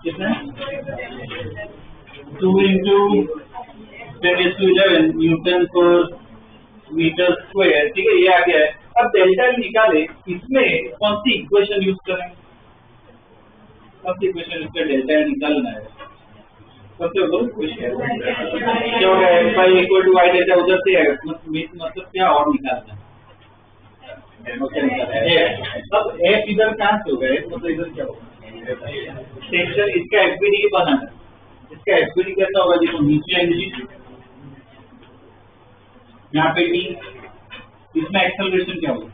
कितना 2 into 10⁻11 न्यूटन पर मीटर स्क्वायर। ठीक है, ये आ गया है। अब डेल्टा निकाले, इसमें कौन सी इक्वेशन यूज करें, कौन सी इक्वेशन यूज कर डेल्टा निकालना है, सबसे ऊपर क्वेश्चन क्या होगा, phi equal to Y delta उधर से आएगा, मतलब क्या और निकालना है, अब एफ इधर कहाँ से होगा, मतलब इधर क्या होगा टेंशन, इसका एफबीडी बनाना, इसका एफबीडी कैसा होगा, देखो नीचे एनर्जी यहाँ पे टी, इसमें एक्सेलरेशन क्या होगा?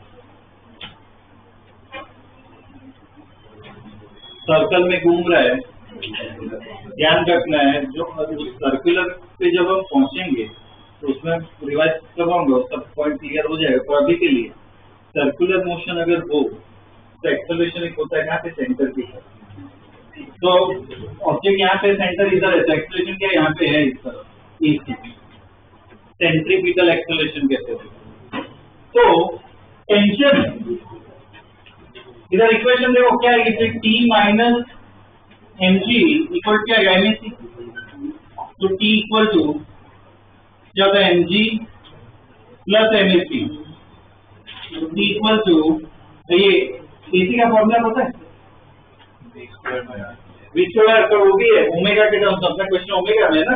सर्कल में घूम रहा है, ध्यान रखना है जो सर्कुलर पे जब हम पहुंचेंगे तो उसमें रिवाइज करवाऊंगा, सब पॉइंट क्लियर हो जाएगा। तो अभी के लिए सर्कुलर मोशन अगर हो तो एक्सेलरेशन एक होता है यहाँ पे सेंटर के, तो ऑब्जेक्ट यहाँ पे सेंटर इधर है, तो एक्सेलरेशन क्या यहाँ पे है, इस तरह सेंट्रीपिटल एक्सेलरेशन कहते हैं। तो टेंशन इधर इक्वेशन देखो क्या है, T minus M G equal क्या है, एम सी। तो टी इक्वल टू जब M G plus M S C, T equal to ये एसी का फॉर्मूला होता है वी स्क्वायर, तो वो भी है ओमेगा के टर्म्स, अपना क्वेश्चन ओमेगा में है ना,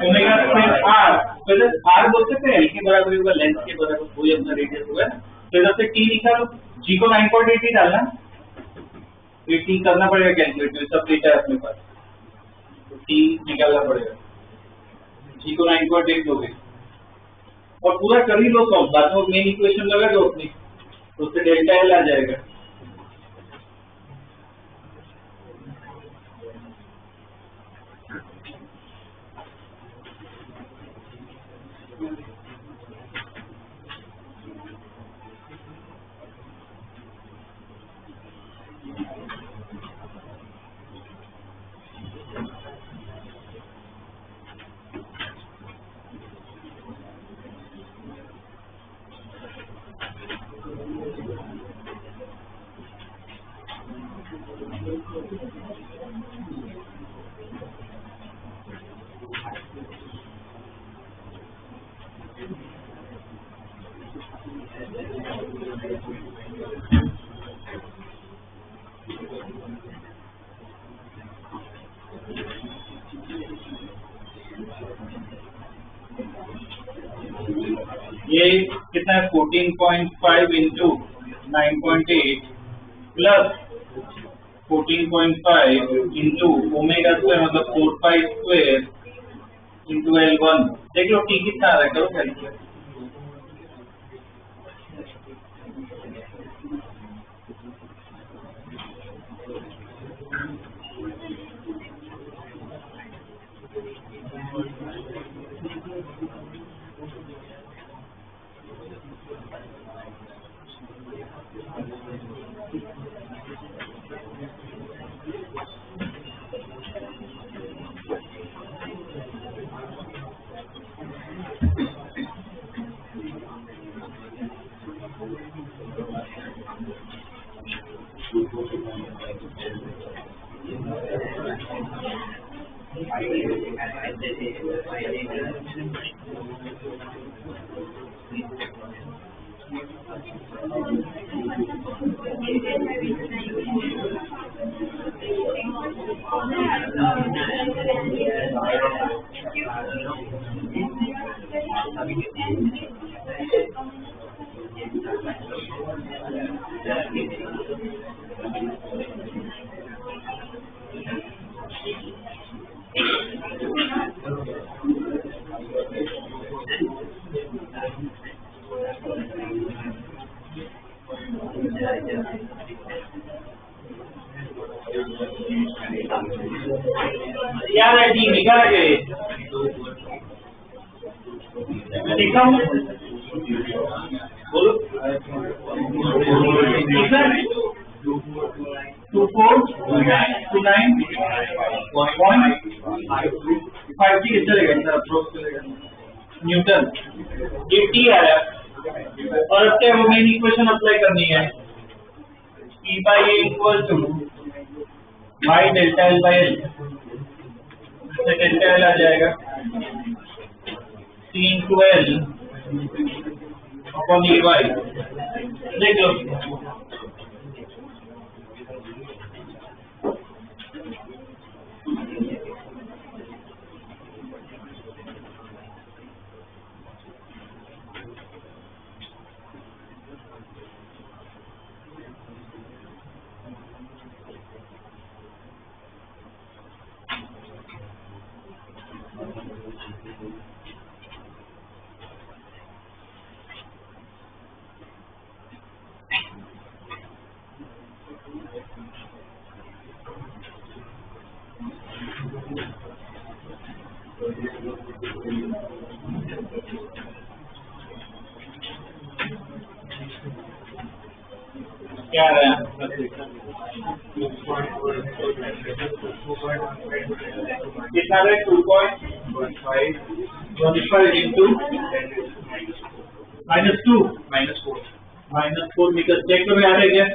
ओमेगा स्क्वायर आर, तो आर बोल सकते हैं एल के बराबर होगा, लेंथ के बराबर कोई अपना रेडियस होगा ना। तो इधर से टी निकालो, जी को 9.80 डालना, ये टी करना पड़ेगा कैलकुलेट, सब डेटा है अपने पास, तो टी निकालना पड़ेगा, जी को 9.8 दोगे और पूरा कर ही लो सॉल्व, बाद में मेन इक्वेशन लगा दो अपनी, तो उससे डेल्टा एल आ जाएगा। ये कितना है 14.5 into 9.8 plus 14.5 into omega square मतलब 4 स्क्वायर इंटू L1, देख लो टी कितना आ रहा है, करो कैलकुलेट। यार है टी निकाल गए, देखा हूँ बोलो 2429.5 चलेगा न्यूटन, ये टी आया। और अब क्या वो मेन इक्वेशन अप्लाई करनी है, E by A equal to y delta L by L, delta L आ जाएगा C into L अपॉन E y, देख लो क्या आ रहा है? कितना है? 2.15 into -2 -4 मीटर। चेक करो यार है क्या?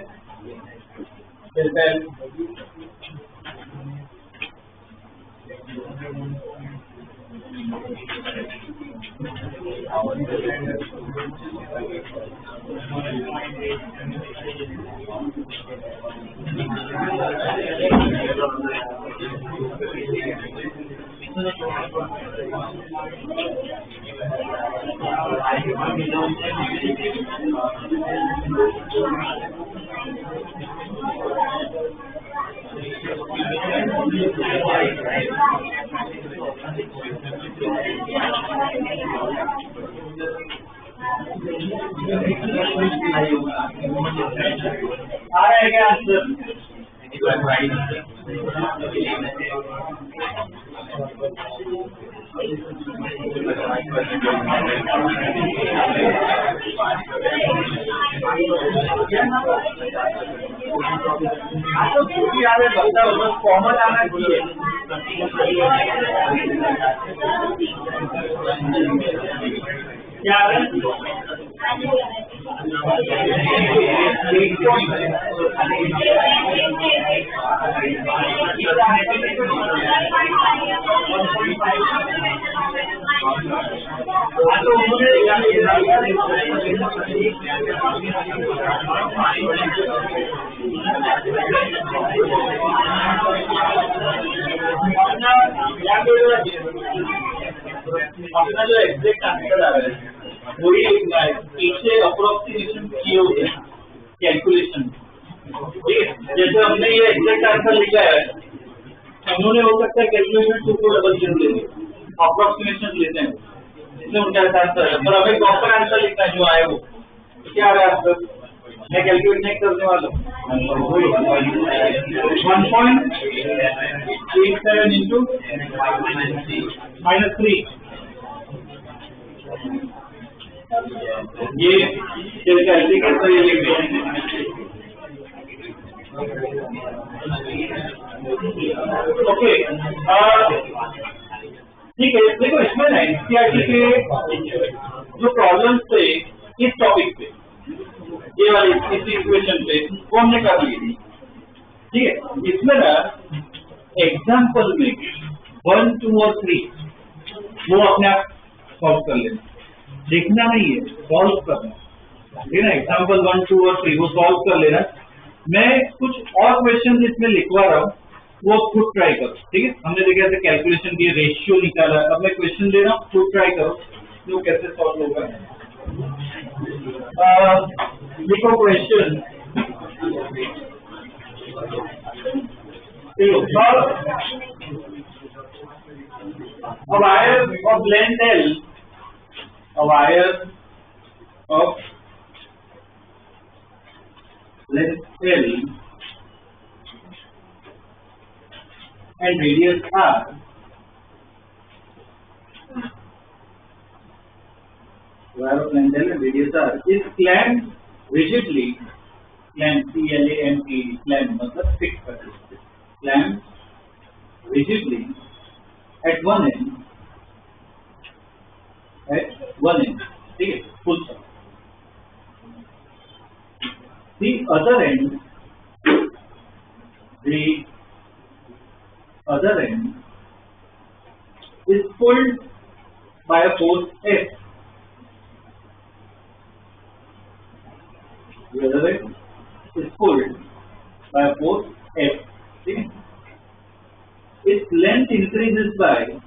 आ रहा है क्या आंसर? कॉमन आना चाहिए। क्या आ रहा है? अपना जो एग्जैक्ट आंसर आ रहा है वही पीछे अप्रोक्सीमेशन किए हुए कैलकुलेशन, ठीक है। जैसे हमने ये एग्जैक्ट आंसर लिखा है, उन्होंने हो सकता है कैलकुलेशन को डबल चेंज ले लें, अप्रोक्सीमेशन लेते हैं, इसलिए उनका ऐसा आंसर है। पर हमें प्रॉपर आंसर लिखना है जो आए वो। तो क्या आ रहा है आंसर? मैं कैलकुलेट नहीं करने वाला हूँ। 1.87 into -3 ये कैलकुलेट ये लिखते हैं। ओके ठीक है। देखो इसमें ना एनसीईआरटी के जो प्रॉब्लम्स थे इस टॉपिक पे, ये वाली इस इक्वेशन पे वो हमने कर ली थी, ठीक है। इसमें ना एग्जाम्पल में 1, 2 और 3 वो अपने आप सॉल्व कर लेना, देखना नहीं है, सॉल्व करना, ठीक है ना। एग्जाम्पल 1, 2 और 3 वो सॉल्व कर लेना। मैं कुछ और क्वेश्चन इसमें लिखवा रहा हूँ, वो खुद ट्राई करो, ठीक है। हमने देखा था कैलकुलेशन की रेशियो निकाला, अब मैं क्वेश्चन दे रहा हूँ, खुद ट्राई करो वो कैसे सॉल्व होगा। लिखो question, a wire of length L, a wire of length L and radius R wire of length L and radius R is clamped rigidly, clamped CLAMP, clamped मतलब fix कर सकते, clamped rigidly at one end, ठीक है, full stop. The other end is pulled by a force F. The other end is pulled by a force F. ठीक है? Its length increases by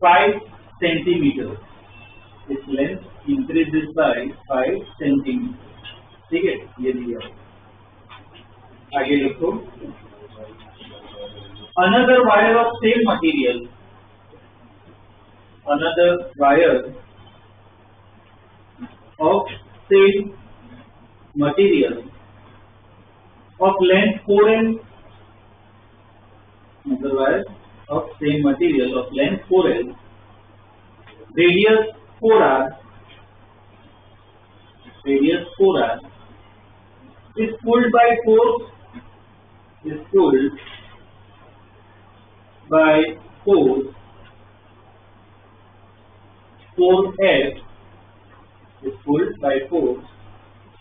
5 centimeters. Its length increases by 5 centimeters. ठीक है, ये दिया। आगे लिखो, another wire of same material, another wire of same material of length 4L, the wire of same material of length 4L, radius 4R, is pulled by force, is pulled by force 4F, is pulled by force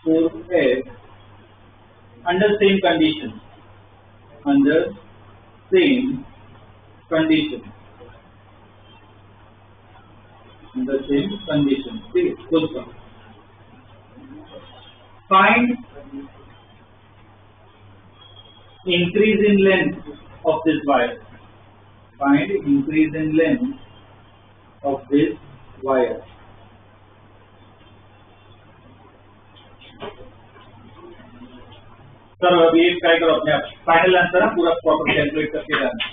4F under same conditions, under same conditions. See, full stop. Find increase in length of this wire. Find increase in length of this wire. Sir अभी एक काय करो अपने आप final answer है पूरा proper calculate करके जाना.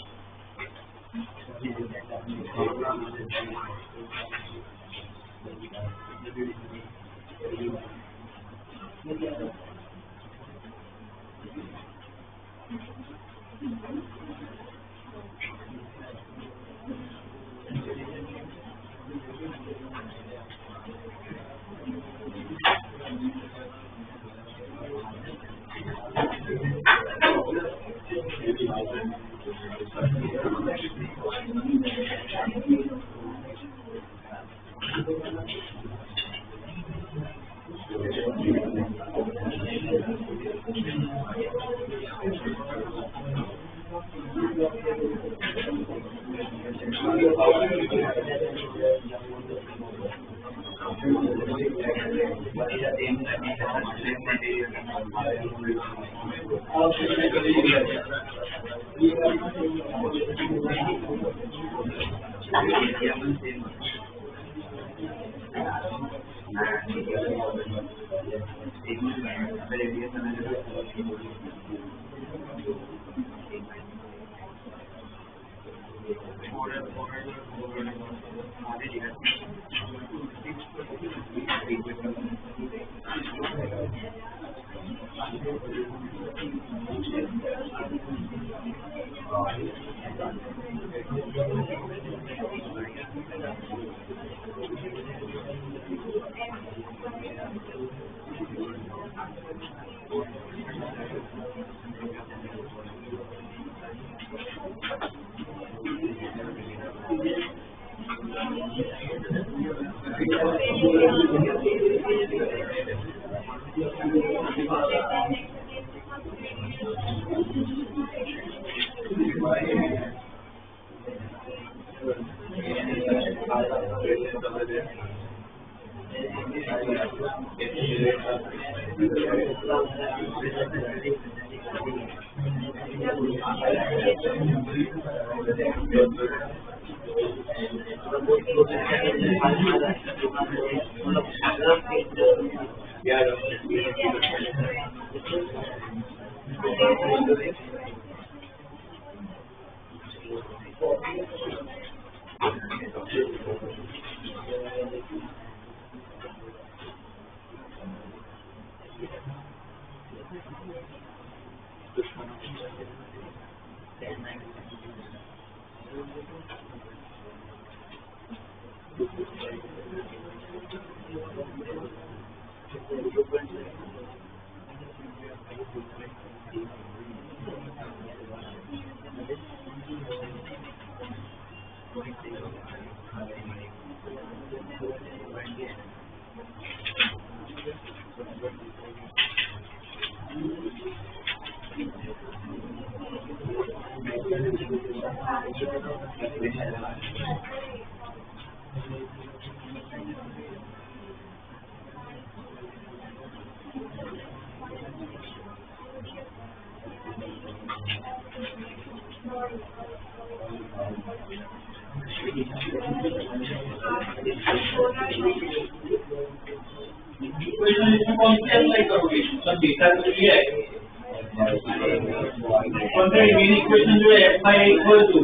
इक्वेशन जो है f by equal to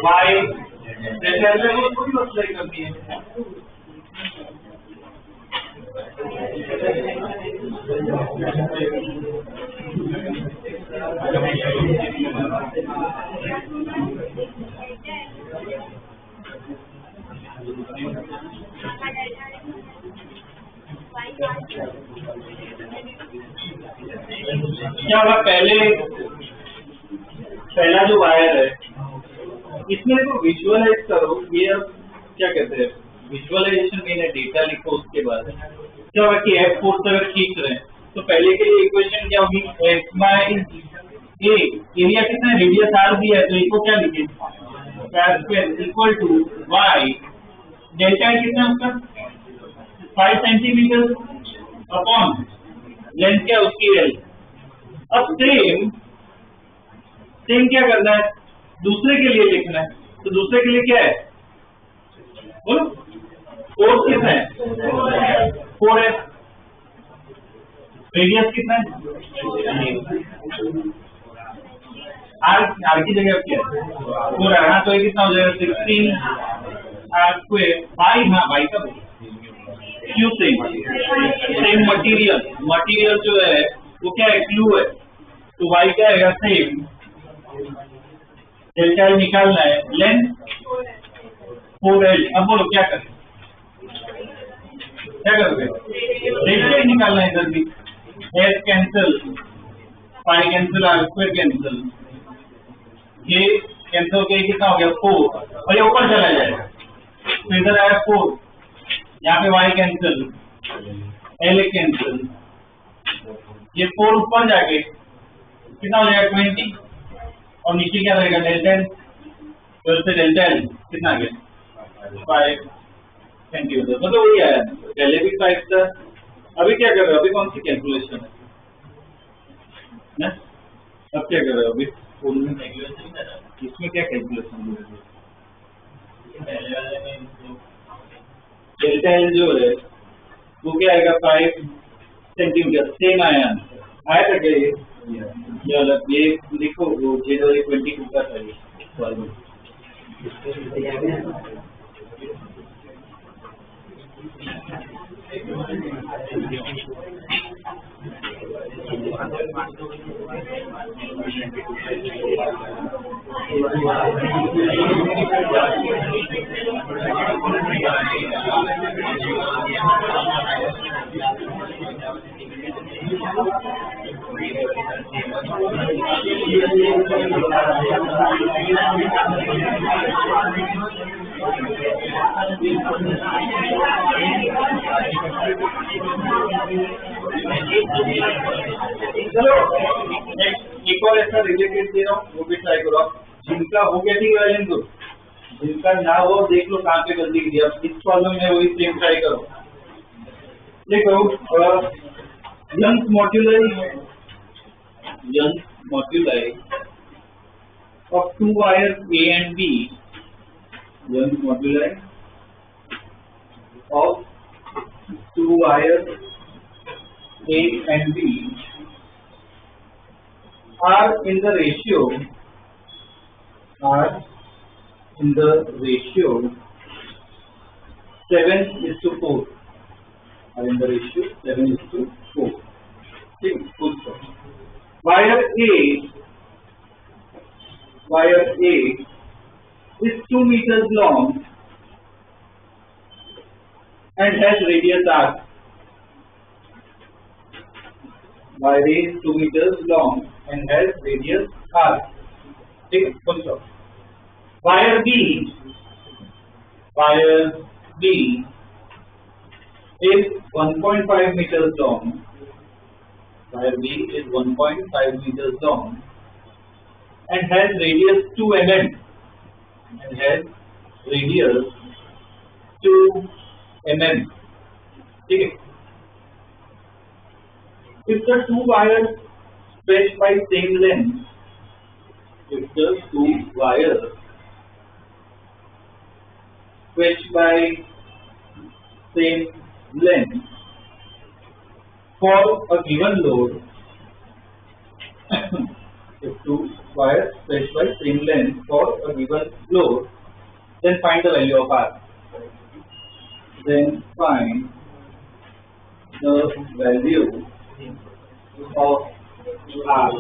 y जैसे ऐसे वो थोड़ी अप्लाई करनी है. क्या हुआ, पहला जो वायर है इसमें देखो विजुअलाइज करो, ये अब क्या कहते हैं विजुअलाइजेशन में डेटा लिखो, उसके बाद क्या हुआ कि एफ फोर्स अगर खींच रहे हैं तो पहले के लिए इक्वेशन क्या होगी, एफ बाय ए, एरिया कितना है, रेडियस आर दिया है तो इसको क्या लिखे इक्वल टू वाई, डेल्टा कितना है उसका 5 सेंटीमीटर अपॉन लेंथ क्या उसकी एल। अब सेम क्या करना है, दूसरे के लिए लिखना है, तो दूसरे के लिए क्या है बोलो, फोर्स कितना है 4 है, रेडियस कितना है आर की जगह क्या है 4 है, हाँ तो ये कितना हो जाएगा 16 आर स्क्वायर बाई, हाँ बाई का क्यू सेम मटेरियल जो है वो क्या है क्यू है, तो वाई क्या आएगा सेम, डेल्टा निकालना है, लेंथ 4L। अब बोलो क्या करोगे डेल्टा निकालना है, इधर भी S cancel, pi cancel, R square cancel, ये कैंसिल के कितना हो गया 4 और ये ऊपर चला जाएगा, तो इधर आया 4, यहाँ पे y कैंसिल, L कैंसिल, ये 4 ऊपर जाके कितना हो जाएगा 20 और नीचे क्या रहेगा डेल्टा एल, तो इससे डेल्टा एल कितना आ गया 5 सेंटीमीटर, मतलब वही आया, पहले भी 5 था। अभी क्या कर रहे हो, अभी कौन सी कैलकुलेशन है ना, अब क्या कर रहे हो अभी इसमें क्या कैलकुलेशन डेल्टा एल जो है वो क्या आएगा 5 सेंटीमीटर, सेम आया था क्या ये लिखो वो J22 का था ये चलो एक और ऐसा रिलेटेड दे रहा हूँ, वो भी ट्राई करो। जिनका हो गया ठीक है, तो जिनका ना हो देख लो कहाँ पे गलती की, अब इस प्रॉब्लम में वही सेम ट्राई करो। देखो young मॉड्यूलाई of two wires A and B, Young's moduli of two wires A and B are in the ratio 7:4, are in the ratio 7:4. ठीक, wire A is 2 meters long and has radius r. Wire A is 2 meters long and has radius r. ठीक है, full stop. Wire B is 1.5 meters long. Wire B is 1.5 meters long and has radius 2 mm. ठीक है. If the two wires stretched by same length, for a given load, if two wires stretched by same length for a given load, then find the value of R. Then find the value of R.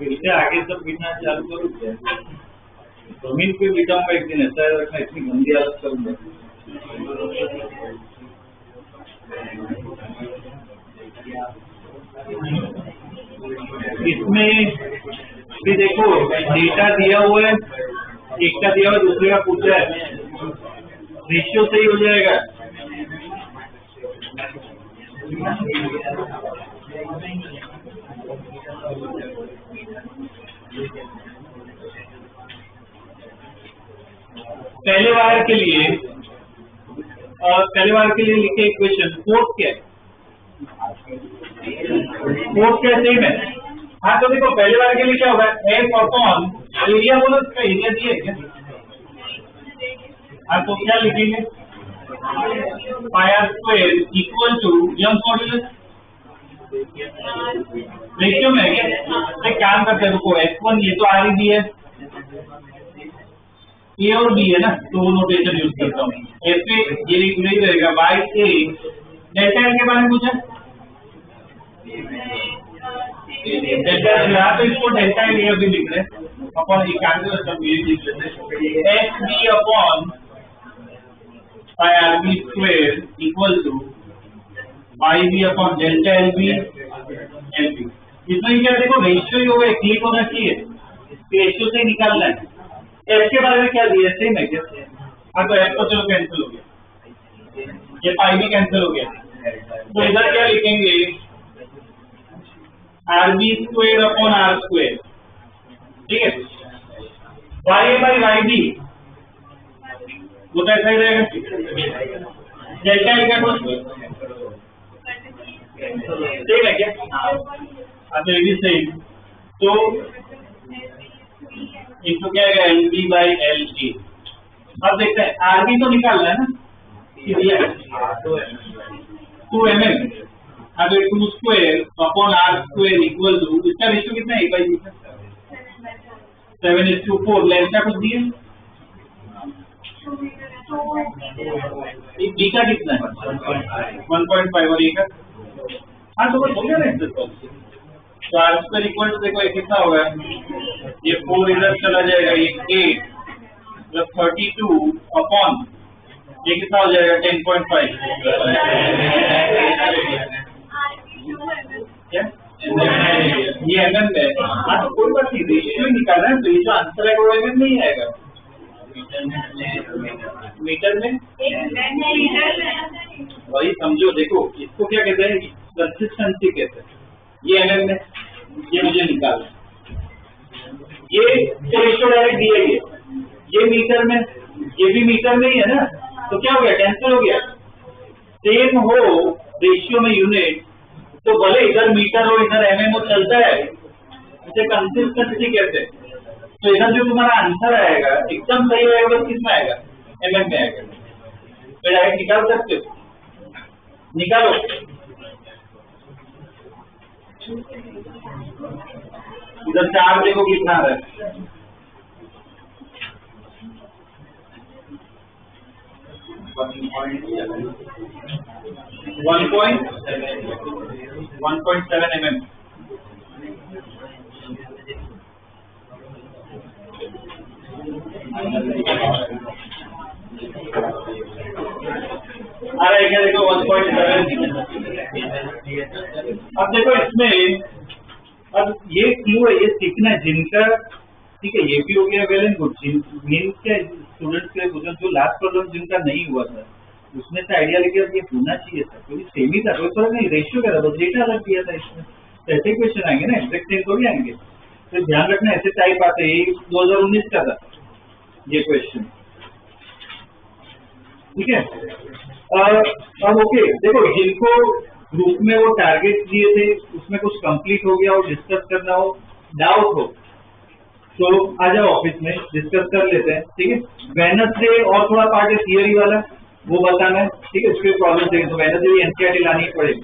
इससे आगे सब गिनना चालू करूँ क्या? जमीन पे बिठाऊंगा एक दिन, ऐसा रखना, इतनी गंदी हालत करूंगा। इसमें भी देखो डेटा दिया हुआ है, एक का दिया हुआ दूसरे का पूछा है, रेशियो सही हो जाएगा। पहले वायर के लिए लिखे इक्वेशन, फोर्स क्या है? फोर्स क्या सेम है? हाँ तो देखो पहले वायर के लिए क्या होगा, F अपॉन एरिया, बोलो इसका एरिया दिया है क्या? हाँ तो क्या लिखेंगे, pi r square equal to Young modulus, ratio में है क्या? एक काम करते हैं, रुको F1 ये तो आर ही दी है, ए और बी है ना, तो वो नोटेशन यूज करता हूँ। एफ ए ये नहीं रहेगा, बाई ए डेल्टा एल के बारे में पूछा, डेल्टा यहाँ तो इसको डेल्टा एल भी लिख रहे हैं अपॉन लिख लेते हैं, F B upon pi R B square equal to by B upon delta L B L B. इसमें क्या देखो रेशियो ही होगा, क्लिक होना चाहिए, रेशियो से ही निकालना है। एफ के बारे में क्या दिया, सेम है क्या? हाँ तो एफ तो चलो कैंसिल हो गया, ये पाई भी कैंसिल हो गया, तो इधर क्या लिखेंगे, R B square upon R square, ठीक है, वाई बाई वाई बी वो तो ऐसा ही रहेगा, डेल्टा है क्या कुछ ठीक है क्या, अच्छा ये भी सही, तो इनको क्या है L B by L A. अब देखते हैं आर बी तो निकालना है ना, 2 mm, अब 2 square upon R square equal to, इसका रेशियो कितना है 7:4, लेंथ का कुछ दिए, बी का कितना है 1.5 और ए का, हाँ तो बस हो गया ना इससे, तो आर स्क्वायर इक्वल टू देखो ये कितना होगा, ये 4 इधर चला जाएगा, ये 8 प्लस 32 अपॉन ये कितना हो जाएगा 10.5, क्या ये एमएम में, हाँ तो कोई बात नहीं, रेशियो निकालना है, तो ये जो आंसर है वो एमएम में ही आएगा, मीटर में वही समझो, देखो इसको क्या कहते हैं, कंसिस्टेंसी कहते हैं, ये एमएम में, ये मुझे निकालना, ये तो रेशियो डायरेक्ट दिया ही है, ये मीटर में, ये भी मीटर में ही है ना, तो क्या हो गया कैंसिल हो गया, सेम हो रेशियो में यूनिट, तो भले इधर मीटर हो इधर एमएम हो चलता है, इसे कंसिस्टेंसी कहते हैं, तो इधर जो तुम्हारा आंसर आएगा एकदम सही रहेगा, बस कितना आएगा एमएम में आएगा, तो डायरेक्ट निकाल सकते हो, निकालो, इधर 4 देखो कितना आ रहा है, 1.7 mm, आ रहा है क्या, देखो 1.7, अब देखो इसमें, अब ये क्लू है, ये सीखना जिनका, ठीक है, ये भी हो गया वेल एंड गुड, जिनके स्टूडेंट्स के जो लास्ट प्रॉब्लम जिनका नहीं हुआ था उसमें से आइडिया लेके अब ये होना चाहिए था, क्योंकि सेम ही था, कोई फर्क नहीं, रेशियो क्या था, बस डेटा अलग दिया था इसमें, तो ऐसे क्वेश्चन आएंगे ना, एग्जैक्ट सेम थोड़ी आएंगे, तो ध्यान रखना ऐसे टाइप आते हैं, 2019 का था ये क्वेश्चन, ठीक है। अब ओके, देखो जिनको ग्रुप में वो टारगेट दिए थे उसमें कुछ कंप्लीट हो गया और डिस्कस करना हो, डाउट हो तो आ जाओ ऑफिस में, डिस्कस कर लेते हैं, ठीक है। वेडनेसडे और थोड़ा पार्ट है थियरी वाला, वो बताना है, ठीक है, उसके प्रॉब्लम चाहिए तो वेडनेसडे एनसीईआरटी लानी पड़ेगी।